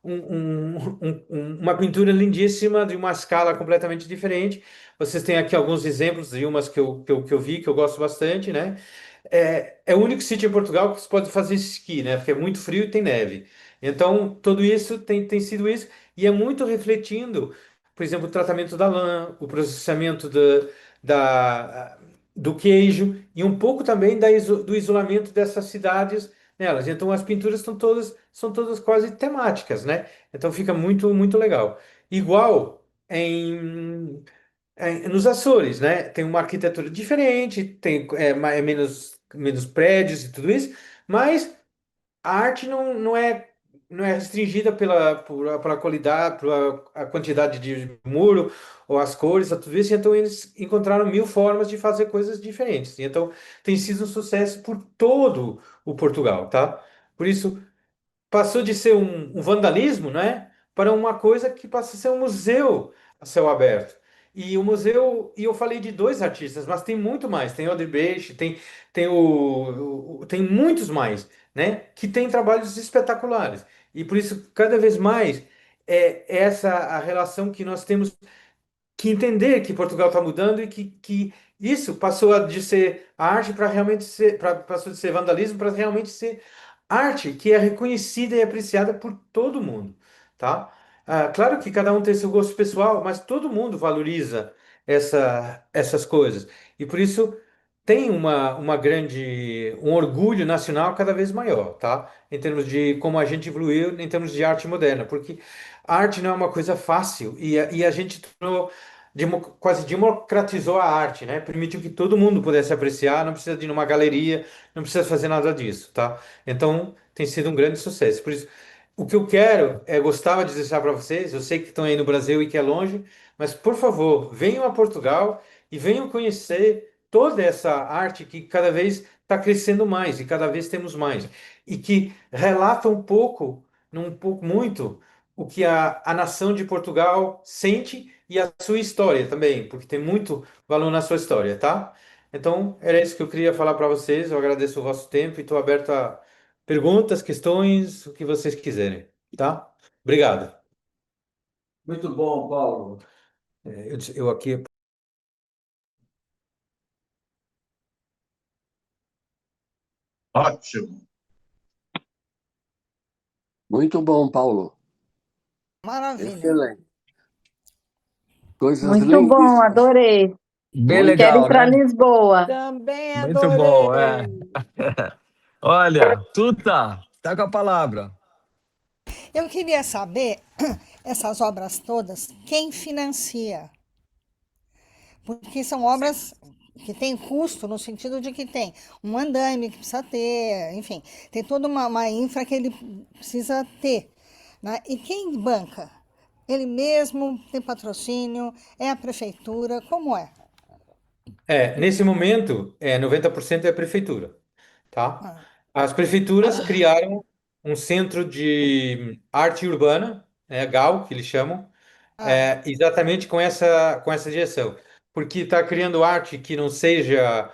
uma pintura lindíssima de uma escala completamente diferente. Vocês têm aqui alguns exemplos de umas que eu vi, que eu gosto bastante, né? É o único sítio em Portugal que você pode fazer esqui, né? Porque é muito frio e tem neve. Então, tudo isso tem sido isso, e é muito refletindo, por exemplo, o tratamento da lã, o processamento da, do queijo, e um pouco também do isolamento dessas cidades nelas. Então, as pinturas são todas quase temáticas, né? Então, fica muito legal. Igual nos Açores, né? Tem uma arquitetura diferente, é menos prédios e tudo isso, mas a arte não é restringida pela qualidade, pela a quantidade de muro ou as cores, tudo isso. Então eles encontraram mil formas de fazer coisas diferentes. Então tem sido um sucesso por todo o Portugal, tá? Por isso passou de ser um vandalismo, né, para uma coisa que passa a ser um museu a céu aberto. E o museu, e eu falei de dois artistas, mas tem muito mais. Tem Odebrecht, tem muitos mais, né, que têm trabalhos espetaculares. E por isso, cada vez mais, é essa a relação que nós temos que entender que Portugal está mudando e que isso passou de ser arte para realmente ser, passou de ser vandalismo para realmente ser arte que é reconhecida e apreciada por todo mundo, tá? Claro que cada um tem seu gosto pessoal, mas todo mundo valoriza essas coisas. E por isso tem um orgulho nacional cada vez maior, tá? Em termos de como a gente evoluiu, em termos de arte moderna, porque a arte não é uma coisa fácil e a gente tornou quase democratizou a arte, né? Permitiu que todo mundo pudesse apreciar, não precisa de ir numa galeria, não precisa fazer nada disso, tá? Então, tem sido um grande sucesso. Por isso, o que eu quero é, gostava de deixar para vocês, eu sei que estão aí no Brasil e que é longe, mas por favor, venham a Portugal e venham conhecer toda essa arte que cada vez está crescendo mais e cada vez temos mais. E que relata um pouco, num pouco muito, o que a nação de Portugal sente e a sua história também, porque tem muito valor na sua história, tá? Então, era isso que eu queria falar para vocês. Eu agradeço o vosso tempo e estou aberto a perguntas, questões, o que vocês quiserem, tá? Obrigado. Muito bom, Paulo. Eu aqui. Ótimo. Muito bom, Paulo. Maravilha. Excelente. Coisas Muito bom, lindíssimas. adorei. Bem Muito Quero ir legal, para né? Lisboa. Também Muito bom, é. adorei. Olha, Tuta, tá com a palavra. Eu queria saber, essas obras todas, quem financia? Porque são obras que têm custo, no sentido de que tem um andaime que precisa ter, enfim, tem toda uma infra que ele precisa ter, né? E quem banca? Ele mesmo tem patrocínio? É a prefeitura? Como é? Nesse momento, 90% é a prefeitura, tá? Ah, As prefeituras criaram um centro de arte urbana, GAU, que eles chamam, ah, exatamente com essa direção. Porque está criando arte que não seja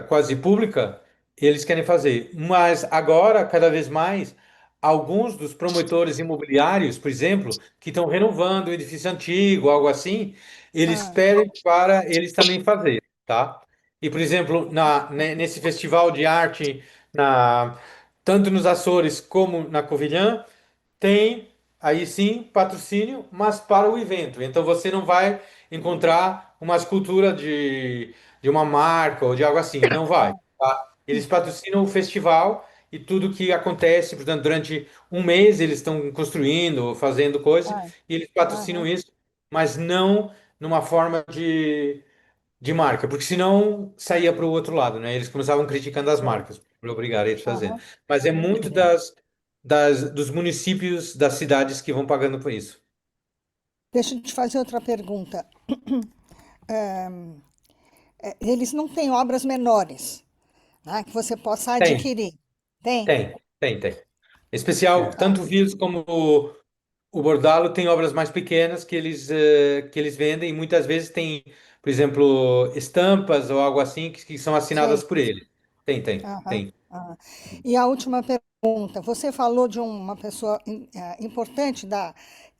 quase pública, eles querem fazer. Mas agora, cada vez mais, alguns dos promotores imobiliários, por exemplo, que estão renovando o edifício antigo, algo assim, eles ah, pedem para eles também fazer, tá? E, por exemplo, nesse festival de arte, tanto nos Açores como na Covilhã, tem aí sim patrocínio, mas para o evento. Então você não vai encontrar uma escultura de uma marca ou de algo assim. Não vai, tá? Eles patrocinam o festival e tudo que acontece, portanto, durante um mês eles estão construindo, fazendo coisas, ah, e eles patrocinam aham, isso, mas não numa forma de marca, porque senão saía para o outro lado, né? Eles começavam criticando as sei, marcas, por obrigar eles a fazer. aham, Mas é muito muito bem. dos municípios, das cidades que vão pagando por isso. Deixa eu te fazer outra pergunta. Eles não têm obras menores, né, que você possa Tem, adquirir. Tem? tem. Em especial, Ah, tanto o Vils como o Bordalo tem obras mais pequenas que eles vendem e muitas vezes tem, por exemplo, estampas ou algo assim que são assinadas sei. por ele. Aham, Tem. aham. E a última pergunta. Você falou de uma pessoa importante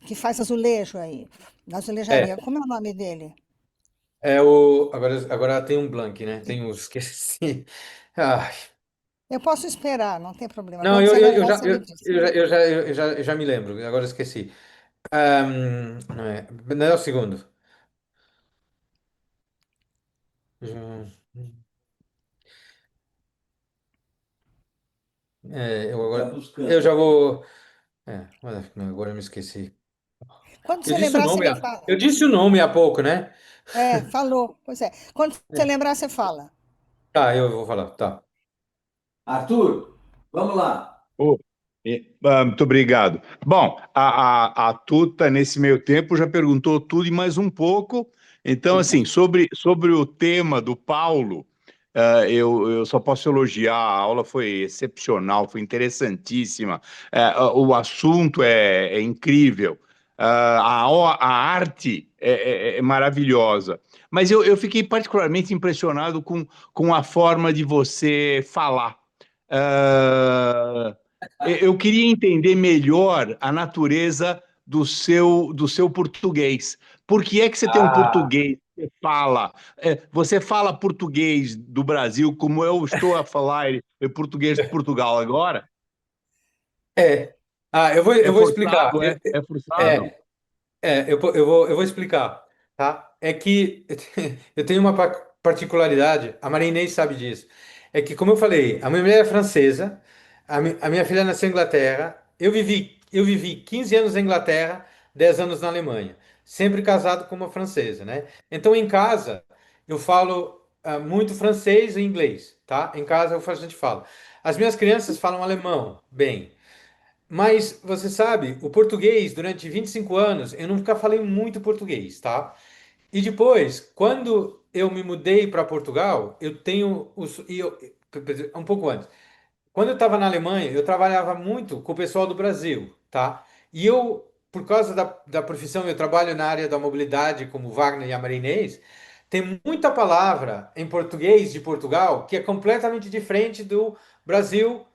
que faz azulejo aí, da azulejaria. É, Como é o nome dele? agora tem um blank, né? Tem um, esqueci. Ai, Eu posso esperar, não tem problema. não, Quando você lembrar, você me diz. eu já me lembro, agora esqueci. Não é, não é o segundo. Já- Tá buscando. eu já vou. Agora eu me esqueci. Quando Eu você disse o lembrar, você nome, me fala. eu disse o nome há pouco, né? Falou. Pois é. Quando você lembrar, você fala. Tá, eu vou falar, tá. Arthur, vamos lá. Oh, muito obrigado. Bom, a Tuta, nesse meio tempo, já perguntou tudo e mais um pouco. Então, assim, sobre o tema do Paulo, eu só posso elogiar, a aula foi excepcional, foi interessantíssima, o assunto é incrível, a arte é maravilhosa. Mas eu fiquei particularmente impressionado com a forma de você falar. Ah, eu queria entender melhor a natureza do seu português. Por que é que você tem um Ah, português que você fala português do Brasil como eu estou a falar português de Portugal agora? É. É Eu vou explicar. forçado, é? É forçado? É, eu vou explicar, tá? É que eu tenho uma particularidade, a Maria Inês sabe disso. É que, como eu falei, a minha mulher é francesa, a minha filha nasceu em Inglaterra, eu vivi 15 anos na Inglaterra, 10 anos na Alemanha, sempre casado com uma francesa, né? Então, em casa, eu falo muito francês e inglês, tá? Em casa, a gente fala. As minhas crianças falam alemão, bem. Mas você sabe, o português, durante 25 anos, eu nunca falei muito português, tá? E depois, quando eu me mudei para Portugal, eu tenho um pouco antes. Quando eu estava na Alemanha, eu trabalhava muito com o pessoal do Brasil, tá? E eu, por causa da profissão, eu trabalho na área da mobilidade, como o Wagner e a Marinês, tem muita palavra em português de Portugal que é completamente diferente do Brasil,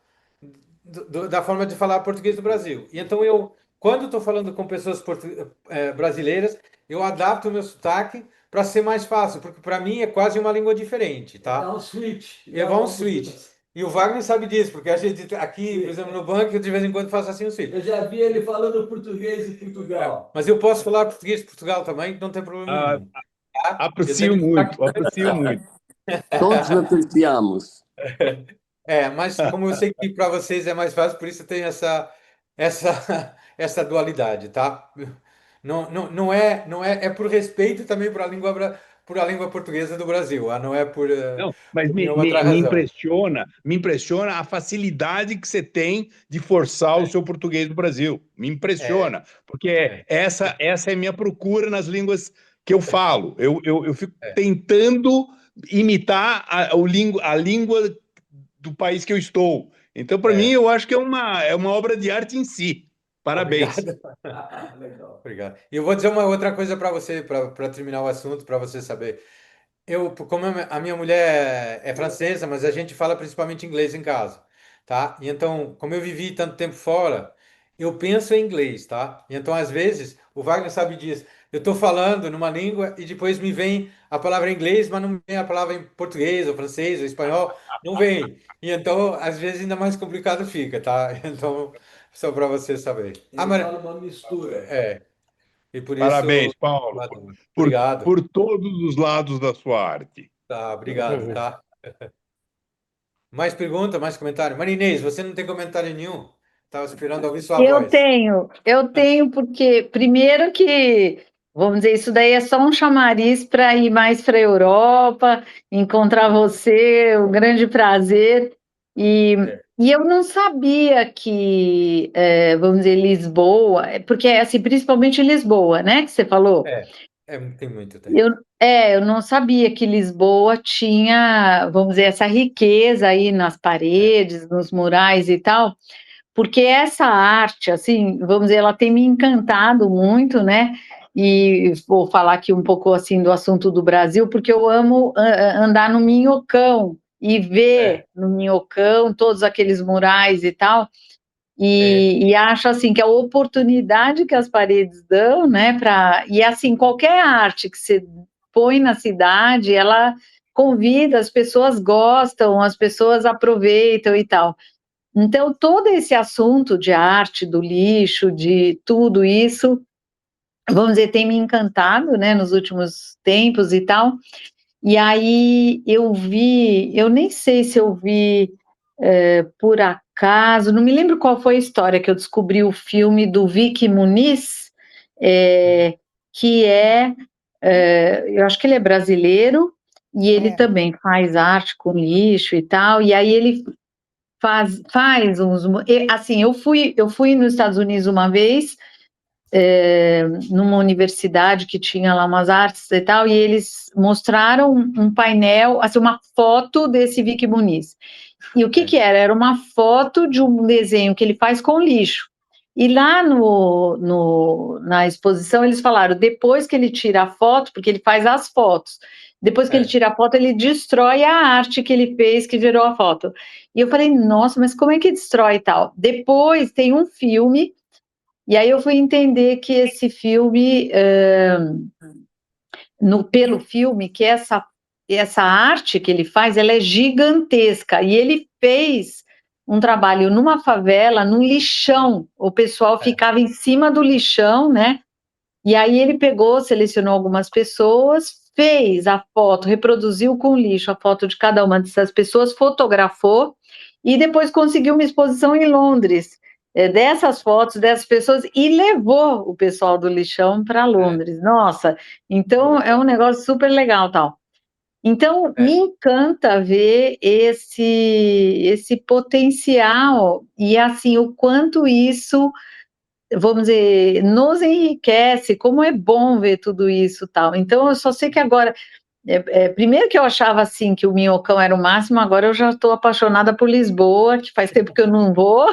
da forma de falar português do Brasil. E então eu, quando estou falando com pessoas brasileiras, eu adapto o meu sotaque para ser mais fácil, porque para mim é quase uma língua diferente, tá? Dá um switch. É um switch. E o Wagner sabe disso, porque a gente aqui, por exemplo, no banco, eu de vez em quando faço assim um switch. Eu já vi ele falando português em Portugal. Mas eu posso falar português de Portugal também, não tem problema nenhum. Tá? Eu Aprecio tenho muito, aprecio muito. Todos apreciamos. Mas como eu sei que para vocês é mais fácil, por isso tem essa, essa dualidade, tá? Não é por respeito também por a língua portuguesa do Brasil, não é Não, mas por nenhuma outra razão. me impressiona a facilidade que você tem de forçar o seu português do Brasil. Me impressiona, porque essa é a minha procura nas línguas que eu falo. Eu fico tentando imitar a língua do país que eu estou. Então, para mim, eu acho que é uma obra de arte em si. Parabéns. Obrigado. Legal. Obrigado. E eu vou dizer uma outra coisa para você, para terminar o assunto, para você saber. Como a minha mulher é francesa, mas a gente fala principalmente inglês em casa, tá? E então, como eu vivi tanto tempo fora, eu penso em inglês, tá? E então, às vezes, o Wagner sabe disso. Eu estou falando numa língua e depois me vem a palavra em inglês, mas não me vem a palavra em português, ou francês, ou espanhol, não vem. E então, às vezes, ainda mais complicado fica, tá? Então, só para você saber. Fala uma mistura. E por Parabéns, isso, Paulo, obrigado. por todos os lados da sua arte. Tá, obrigado, tá? Mais pergunta, mais comentário? Marinês, você não tem comentário nenhum? Estava esperando ouvir sua voz. Eu tenho, porque primeiro que, vamos dizer, isso daí é só um chamariz para ir mais para a Europa, encontrar você, um grande prazer. E eu não sabia que, vamos dizer, Lisboa, porque é assim, principalmente Lisboa, né, que você falou. Tem muito tempo. Eu não sabia que Lisboa tinha, vamos dizer, essa riqueza aí nas paredes, nos murais e tal, porque essa arte, assim, vamos dizer, ela tem me encantado muito, né? E vou falar aqui um pouco, assim, do assunto do Brasil, porque eu amo andar no Minhocão e ver no Minhocão todos aqueles murais e tal, e acho, assim, que a oportunidade que as paredes dão, né, e, assim, qualquer arte que você põe na cidade, ela convida, as pessoas gostam, as pessoas aproveitam e tal. Então, todo esse assunto de arte, do lixo, de tudo isso, vamos dizer, tem me encantado, né, nos últimos tempos e tal. E aí eu nem sei se eu vi por acaso, não me lembro qual foi a história que eu descobri o filme do Vicky Muniz, que eu acho que ele é brasileiro, e ele também faz arte com lixo e tal, e aí ele faz uns... Assim, eu fui nos Estados Unidos uma vez, numa universidade que tinha lá umas artes e tal, e eles mostraram um painel, assim, uma foto desse Vicky Muniz. E o que era? Era uma foto de um desenho que ele faz com lixo. E lá na exposição eles falaram, depois que ele tira a foto, porque ele faz as fotos, depois que ele tira a foto, ele destrói a arte que ele fez, que gerou a foto. E eu falei, nossa, mas como é que destrói e tal? Depois tem um filme, e aí eu fui entender que esse filme, pelo filme, que essa arte que ele faz, ela é gigantesca, e ele fez um trabalho numa favela, num lixão, o pessoal ficava em cima do lixão, né, e aí ele pegou, selecionou algumas pessoas, fez a foto, reproduziu com lixo a foto de cada uma dessas pessoas, fotografou, e depois conseguiu uma exposição em Londres, dessas fotos, dessas pessoas, e levou o pessoal do lixão para Londres. Nossa, então é um negócio super legal, tal. Então, me encanta ver esse potencial e, assim, o quanto isso, vamos dizer, nos enriquece, como é bom ver tudo isso, tal. Então, eu só sei que agora, primeiro que eu achava, assim, que o Minhocão era o máximo, agora eu já estou apaixonada por Lisboa, que faz tempo que eu não vou.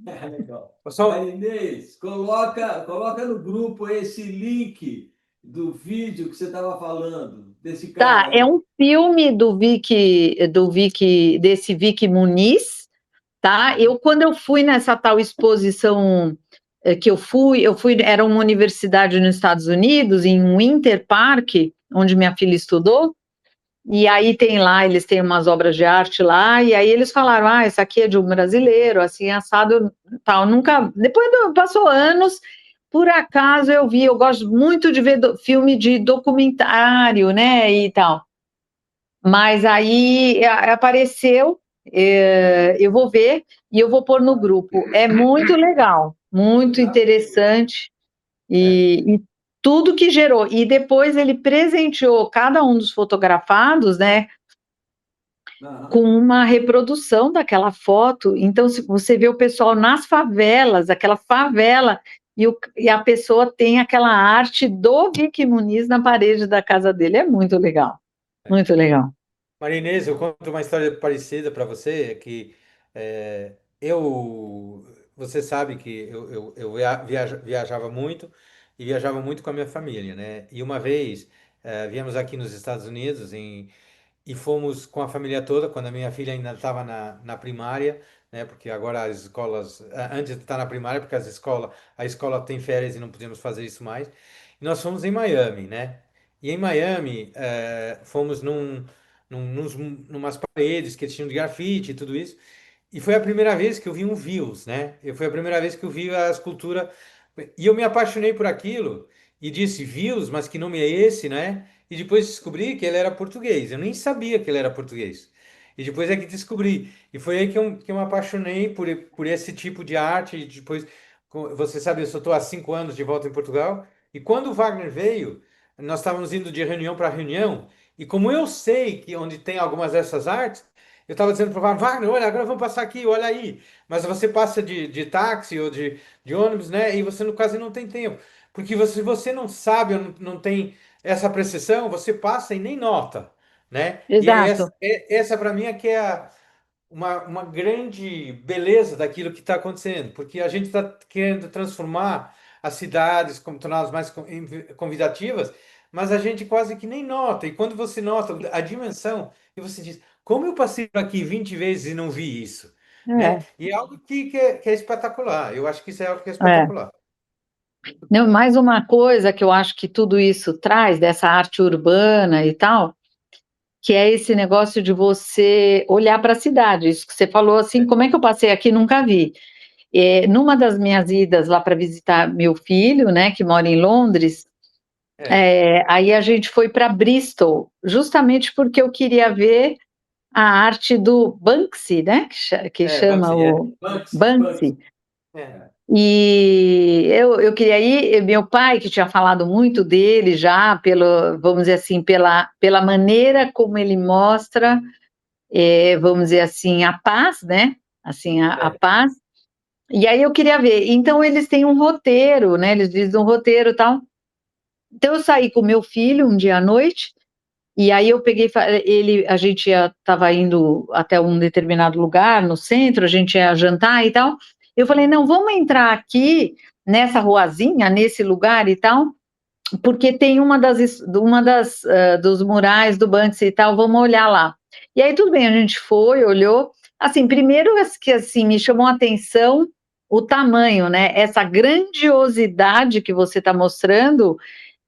Legal. Só, Marinês, coloca no grupo esse link do vídeo que você estava falando, desse cara Tá, é aí. um filme desse Vicky Muniz, tá? Quando eu fui nessa tal exposição que eu fui, era uma universidade nos Estados Unidos, em Winter Park, onde minha filha estudou, e aí tem lá, eles têm umas obras de arte lá, e aí eles falaram, essa aqui é de um brasileiro, assim, assado, tal, nunca, passou anos, por acaso eu vi, eu gosto muito de ver filme de documentário, né, e tal, mas aí apareceu, eu vou ver e eu vou pôr no grupo. É muito legal, muito interessante e tudo que gerou. E depois ele presenteou cada um dos fotografados, né, com uma reprodução daquela foto. Então, se você vê o pessoal nas favelas, aquela favela, e a pessoa tem aquela arte do Vicky Muniz na parede da casa dele. É muito legal, muito legal. Marinês, eu conto uma história parecida para você, que você sabe que eu viajava muito e viajava muito com a minha família, né? E uma vez viemos aqui nos Estados Unidos e fomos com a família toda, quando a minha filha ainda estava na primária, né? Porque agora as escolas, antes de estar na primária, porque a escola tem férias e não podemos fazer isso mais. E nós fomos em Miami, né? E em Miami, fomos numas paredes que tinham de grafite e tudo isso. E foi a primeira vez que eu vi um views, né? Foi a primeira vez que eu vi a escultura. E eu me apaixonei por aquilo e disse views, mas que nome é esse, né? E depois descobri que ele era português. Eu nem sabia que ele era português. E depois é que descobri. E foi aí que eu me apaixonei por esse tipo de arte. E depois, você sabe, eu só estou há 5 anos de volta em Portugal. E quando o Wagner veio, nós estávamos indo de reunião para reunião. E como eu sei que onde tem algumas dessas artes, eu estava dizendo para o Wagner, olha, agora vamos passar aqui, olha aí. Mas você passa de táxi ou de ônibus, né? E você no quase não tem tempo. Porque se você não sabe ou não tem essa precisão, você passa e nem nota, né? E é Exato. essa para mim é que é uma grande beleza daquilo que está acontecendo, porque a gente está querendo transformar as cidades, como torná-las mais convidativas, mas a gente quase que nem nota. E quando você nota a dimensão, e você diz, como eu passei por aqui 20 vezes e não vi isso? Né? E é algo que é espetacular. Eu acho que isso é algo que é É. espetacular. Não, mais uma coisa que eu acho que tudo isso traz, dessa arte urbana e tal, que é esse negócio de você olhar para a cidade. Isso que você falou assim, como é que eu passei aqui e nunca vi? Numa das minhas idas lá para visitar meu filho, né, que mora em Londres, aí a gente foi para Bristol, justamente porque eu queria ver a arte do Banksy, né, que chama Banksy, o Banksy. Banksy. E eu queria ir, meu pai, que tinha falado muito dele já, vamos dizer assim, pela maneira como ele mostra, vamos dizer assim, a paz, né? Assim, a paz. E aí eu queria ver. Então, eles têm um roteiro, né? Eles dizem um roteiro e tal. Então, eu saí com meu filho um dia à noite, e aí eu peguei, a gente estava indo até um determinado lugar no centro, a gente ia jantar e tal. Eu falei, não, vamos entrar aqui nessa ruazinha, nesse lugar e tal, porque tem uma dos murais do Banksy e tal, vamos olhar lá. E aí tudo bem, a gente foi, olhou. Assim, primeiro que assim me chamou a atenção o tamanho, né? Essa grandiosidade que você está mostrando,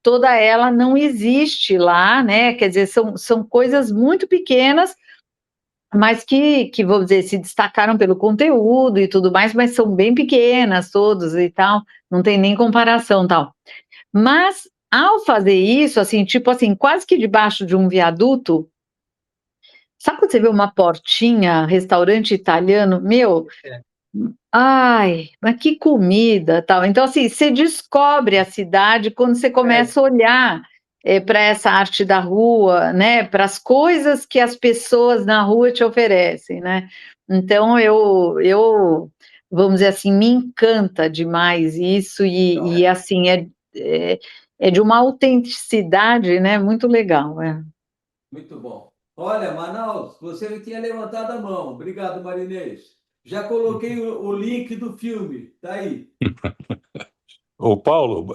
toda ela não existe lá, né? Quer dizer, são coisas muito pequenas, mas que, vou dizer, se destacaram pelo conteúdo e tudo mais, mas são bem pequenas todas e tal, não tem nem comparação tal. Mas, ao fazer isso, assim, tipo assim, quase que debaixo de um viaduto, sabe quando você vê uma portinha, restaurante italiano, meu, ai, mas que comida, tal. Então, assim, você descobre a cidade quando você começa a olhar para essa arte da rua, né? Para as coisas que as pessoas na rua te oferecem, né? Então vamos dizer assim, me encanta demais isso e assim é de uma autenticidade, né? Muito legal, é. Muito bom. Olha, Manaus, você tinha levantado a mão. Obrigado, Marinês. Já coloquei o link do filme. Tá aí. Ô, Paulo,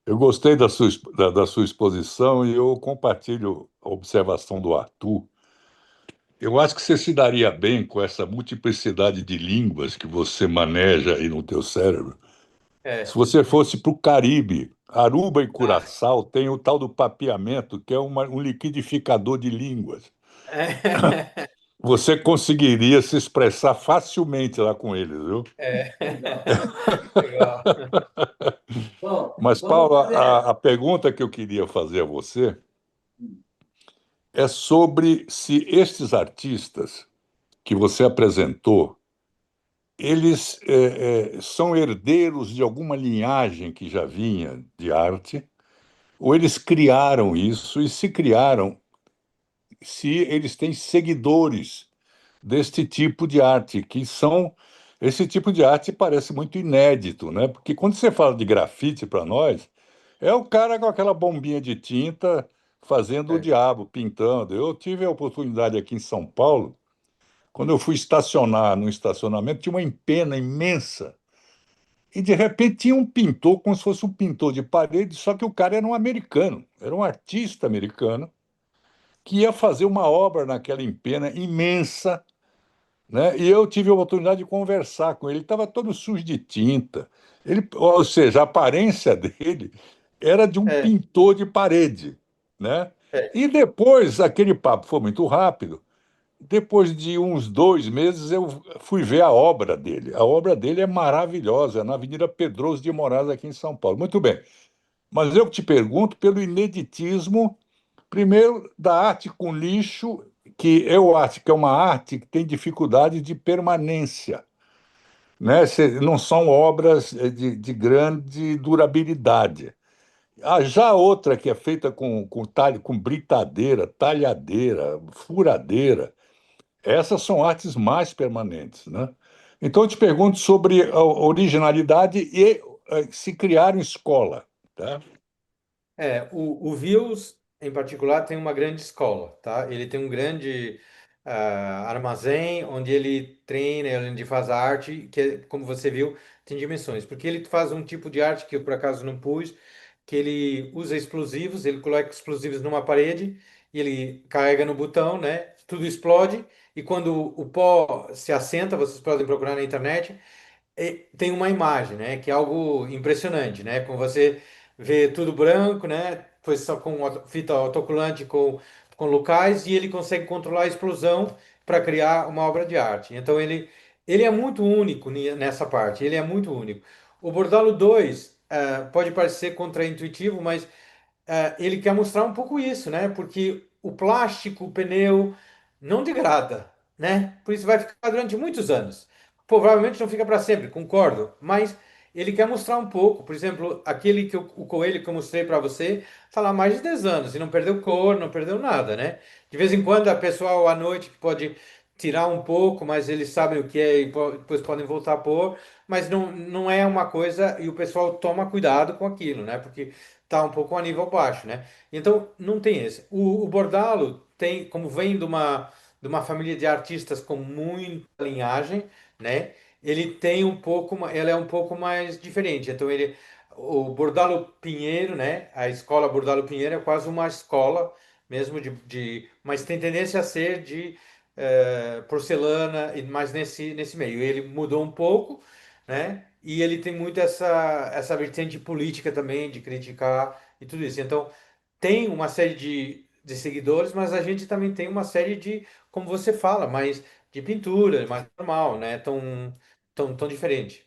eu gostei da sua exposição e eu compartilho a observação do Arthur. Eu acho que você se daria bem com essa multiplicidade de línguas que você maneja aí no teu cérebro. Se você fosse para o Caribe, Aruba e Curaçao tem o tal do papeamento, que é um liquidificador de línguas. Você conseguiria se expressar facilmente lá com eles, viu? Legal. Bom, Mas, vamos Paulo, fazer. a pergunta que eu queria fazer a você é sobre se estes artistas que você apresentou, eles são herdeiros de alguma linhagem que já vinha de arte, ou eles criaram isso, e se criaram, se eles têm seguidores deste tipo de arte, que são. Esse tipo de arte parece muito inédito, né? Porque quando você fala de grafite para nós, é o cara com aquela bombinha de tinta fazendo o diabo, pintando. Eu tive a oportunidade aqui em São Paulo, quando eu fui estacionar no estacionamento, tinha uma empena imensa. E de repente tinha um pintor, como se fosse um pintor de parede, só que o cara era um americano, era um artista americano, que ia fazer uma obra naquela empena imensa, né? E eu tive a oportunidade de conversar com ele. Ele estava todo sujo de tinta. Ou seja, a aparência dele era de um pintor de parede, né? E depois, aquele papo foi muito rápido. Depois de uns 2 meses, eu fui ver a obra dele. A obra dele é maravilhosa, é na Avenida Pedroso de Moraes, aqui em São Paulo. Muito bem. Mas eu te pergunto pelo ineditismo, primeiro, da arte com lixo, que eu acho que é uma arte que tem dificuldade de permanência, né? Não são obras de grande durabilidade. Já outra que é feita com britadeira, talhadeira, furadeira, essas são artes mais permanentes, né? Então, eu te pergunto sobre a originalidade e se criar em escola, tá? O Vils, em particular, tem uma grande escola, tá? Ele tem um grande armazém onde ele treina, onde faz a arte, que, como você viu, tem dimensões. Porque ele faz um tipo de arte que eu, por acaso, não pus, que ele usa explosivos, ele coloca explosivos numa parede, e ele carrega no botão, né? Tudo explode, e quando o pó se assenta, vocês podem procurar na internet, tem uma imagem, né? Que é algo impressionante, né? Com você vê tudo branco, né? Foi só com fita autocolante com locais e ele consegue controlar a explosão para criar uma obra de arte. Então ele é muito único nessa parte. Ele é muito único. O Bordalo 2 pode parecer contraintuitivo, mas ele quer mostrar um pouco isso, né? Porque o plástico, o pneu, não degrada, né? Por isso vai ficar durante muitos anos. Provavelmente não fica para sempre, concordo, mas ele quer mostrar um pouco. Por exemplo, aquele o coelho que eu mostrei para você, está lá há mais de 10 anos e não perdeu cor, não perdeu nada, né? De vez em quando a pessoa à noite pode tirar um pouco, mas eles sabem o que é e depois podem voltar a pôr, mas não é uma coisa e o pessoal toma cuidado com aquilo, né? Porque tá um pouco a nível baixo, né? Então, não tem esse. O Bordalo tem, como vem de uma família de artistas com muita linhagem, né? Ele tem um pouco, ele é um pouco mais diferente. Então, o Bordalo Pinheiro, né? A escola Bordalo Pinheiro é quase uma escola mesmo mas tem tendência a ser de porcelana, mas nesse meio. Ele mudou um pouco, né? E ele tem muito essa vertente política também, de criticar e tudo isso. Então, tem uma série de seguidores, mas a gente também tem uma série de, como você fala, mais de pintura, mais normal, né? Tão diferente.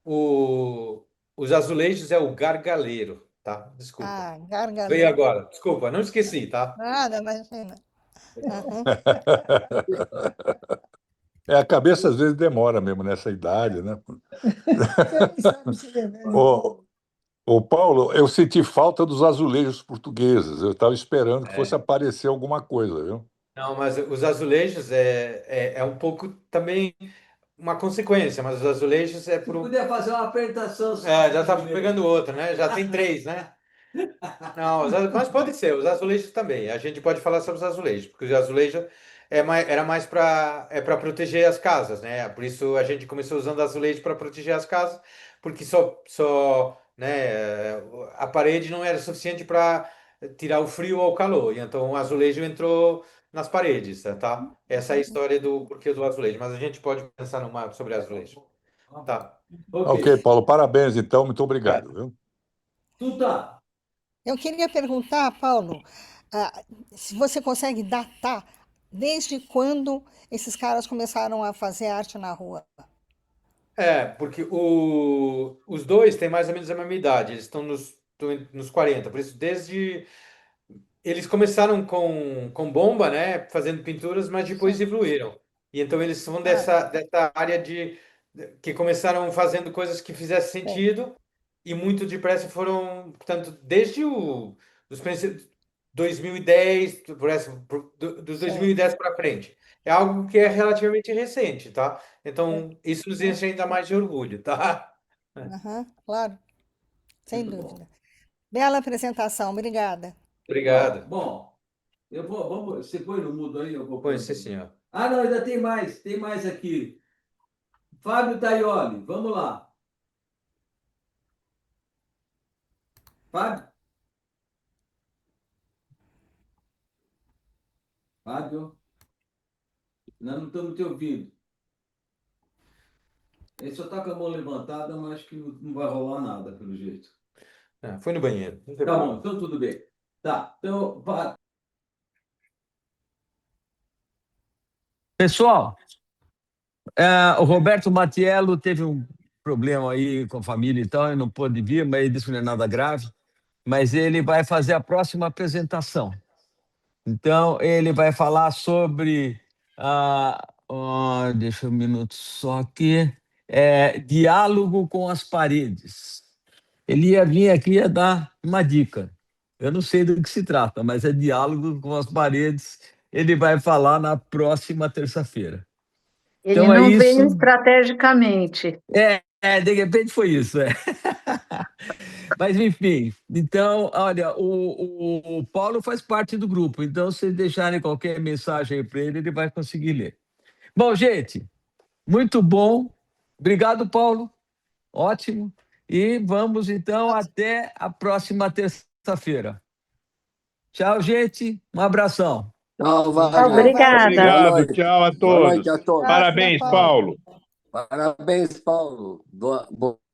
O, os azulejos é o gargaleiro, tá? Desculpa. Ah, Veio gargaleiro. agora. Desculpa, não esqueci, tá? Nada, imagina. Uhum. A cabeça às vezes demora mesmo nessa idade, né? Você não sabe se é verdade. Ô, Ô, Paulo, eu senti falta dos azulejos portugueses. Eu estava esperando que fosse aparecer alguma coisa, viu? Não, mas os azulejos é um pouco também uma consequência, mas os azulejos é por. Podia fazer uma apresentação. Já tá pegando outro, né? Já tem 3, né? Não, mas pode ser, os azulejos também. A gente pode falar sobre os azulejos, porque os azulejos era mais para proteger as casas, né? Por isso a gente começou usando azulejo para proteger as casas, porque né, a parede não era suficiente para tirar o frio ou o calor. E então o azulejo entrou nas paredes, tá? Essa é a história do porquê do azulejo, mas a gente pode pensar sobre azulejo. Tá. Ok, Paulo, parabéns, então. Muito obrigado, viu? Tuta, Eu queria perguntar, Paulo, se você consegue datar desde quando esses caras começaram a fazer arte na rua. Porque os dois têm mais ou menos a mesma idade, eles estão nos 40, por isso eles começaram com bomba, né, fazendo pinturas, mas depois evoluíram. E então eles são dessa área que começaram fazendo coisas que fizessem sentido e muito depressa foram, portanto, desde os 2010, dos 2010 para frente. É algo que é relativamente recente, tá? Então, isso nos enche ainda mais de orgulho, tá? Aham, claro, sem dúvida. Bela apresentação, obrigada. Obrigado. Bom, você põe no mudo aí, eu vou Pois sim, senhor. Ah, não, ainda tem mais aqui. Fábio Taioli, vamos lá. Fábio? Fábio? Nós não estamos te ouvindo. Ele só está com a mão levantada, mas acho que não vai rolar nada, pelo jeito. Foi no banheiro. Não tem Tá problema. bom, então tudo bem. Tá, então... Pessoal, o Roberto Matiello teve um problema aí com a família e tal, e não pôde vir, mas ele disse que não é nada grave. Mas ele vai fazer a próxima apresentação. Então, ele vai falar sobre... deixa um minuto só aqui. Diálogo com as paredes. Ele ia vir aqui e ia dar uma dica. Eu não sei do que se trata, mas é diálogo com as paredes. Ele vai falar na próxima terça-feira. Ele Então, não é veio isso. estrategicamente. De repente foi isso. Mas, enfim, então, olha, o Paulo faz parte do grupo, então, se deixarem qualquer mensagem para ele, ele vai conseguir ler. Bom, gente, muito bom. Obrigado, Paulo. Ótimo. E vamos, então, até a próxima terça-feira. Tchau, gente. Um abração. Tchau, Wagner. Obrigada. Obrigado, noite. tchau a Boa noite todos. a todos. Parabéns, Paulo. Parabéns, Paulo. Boa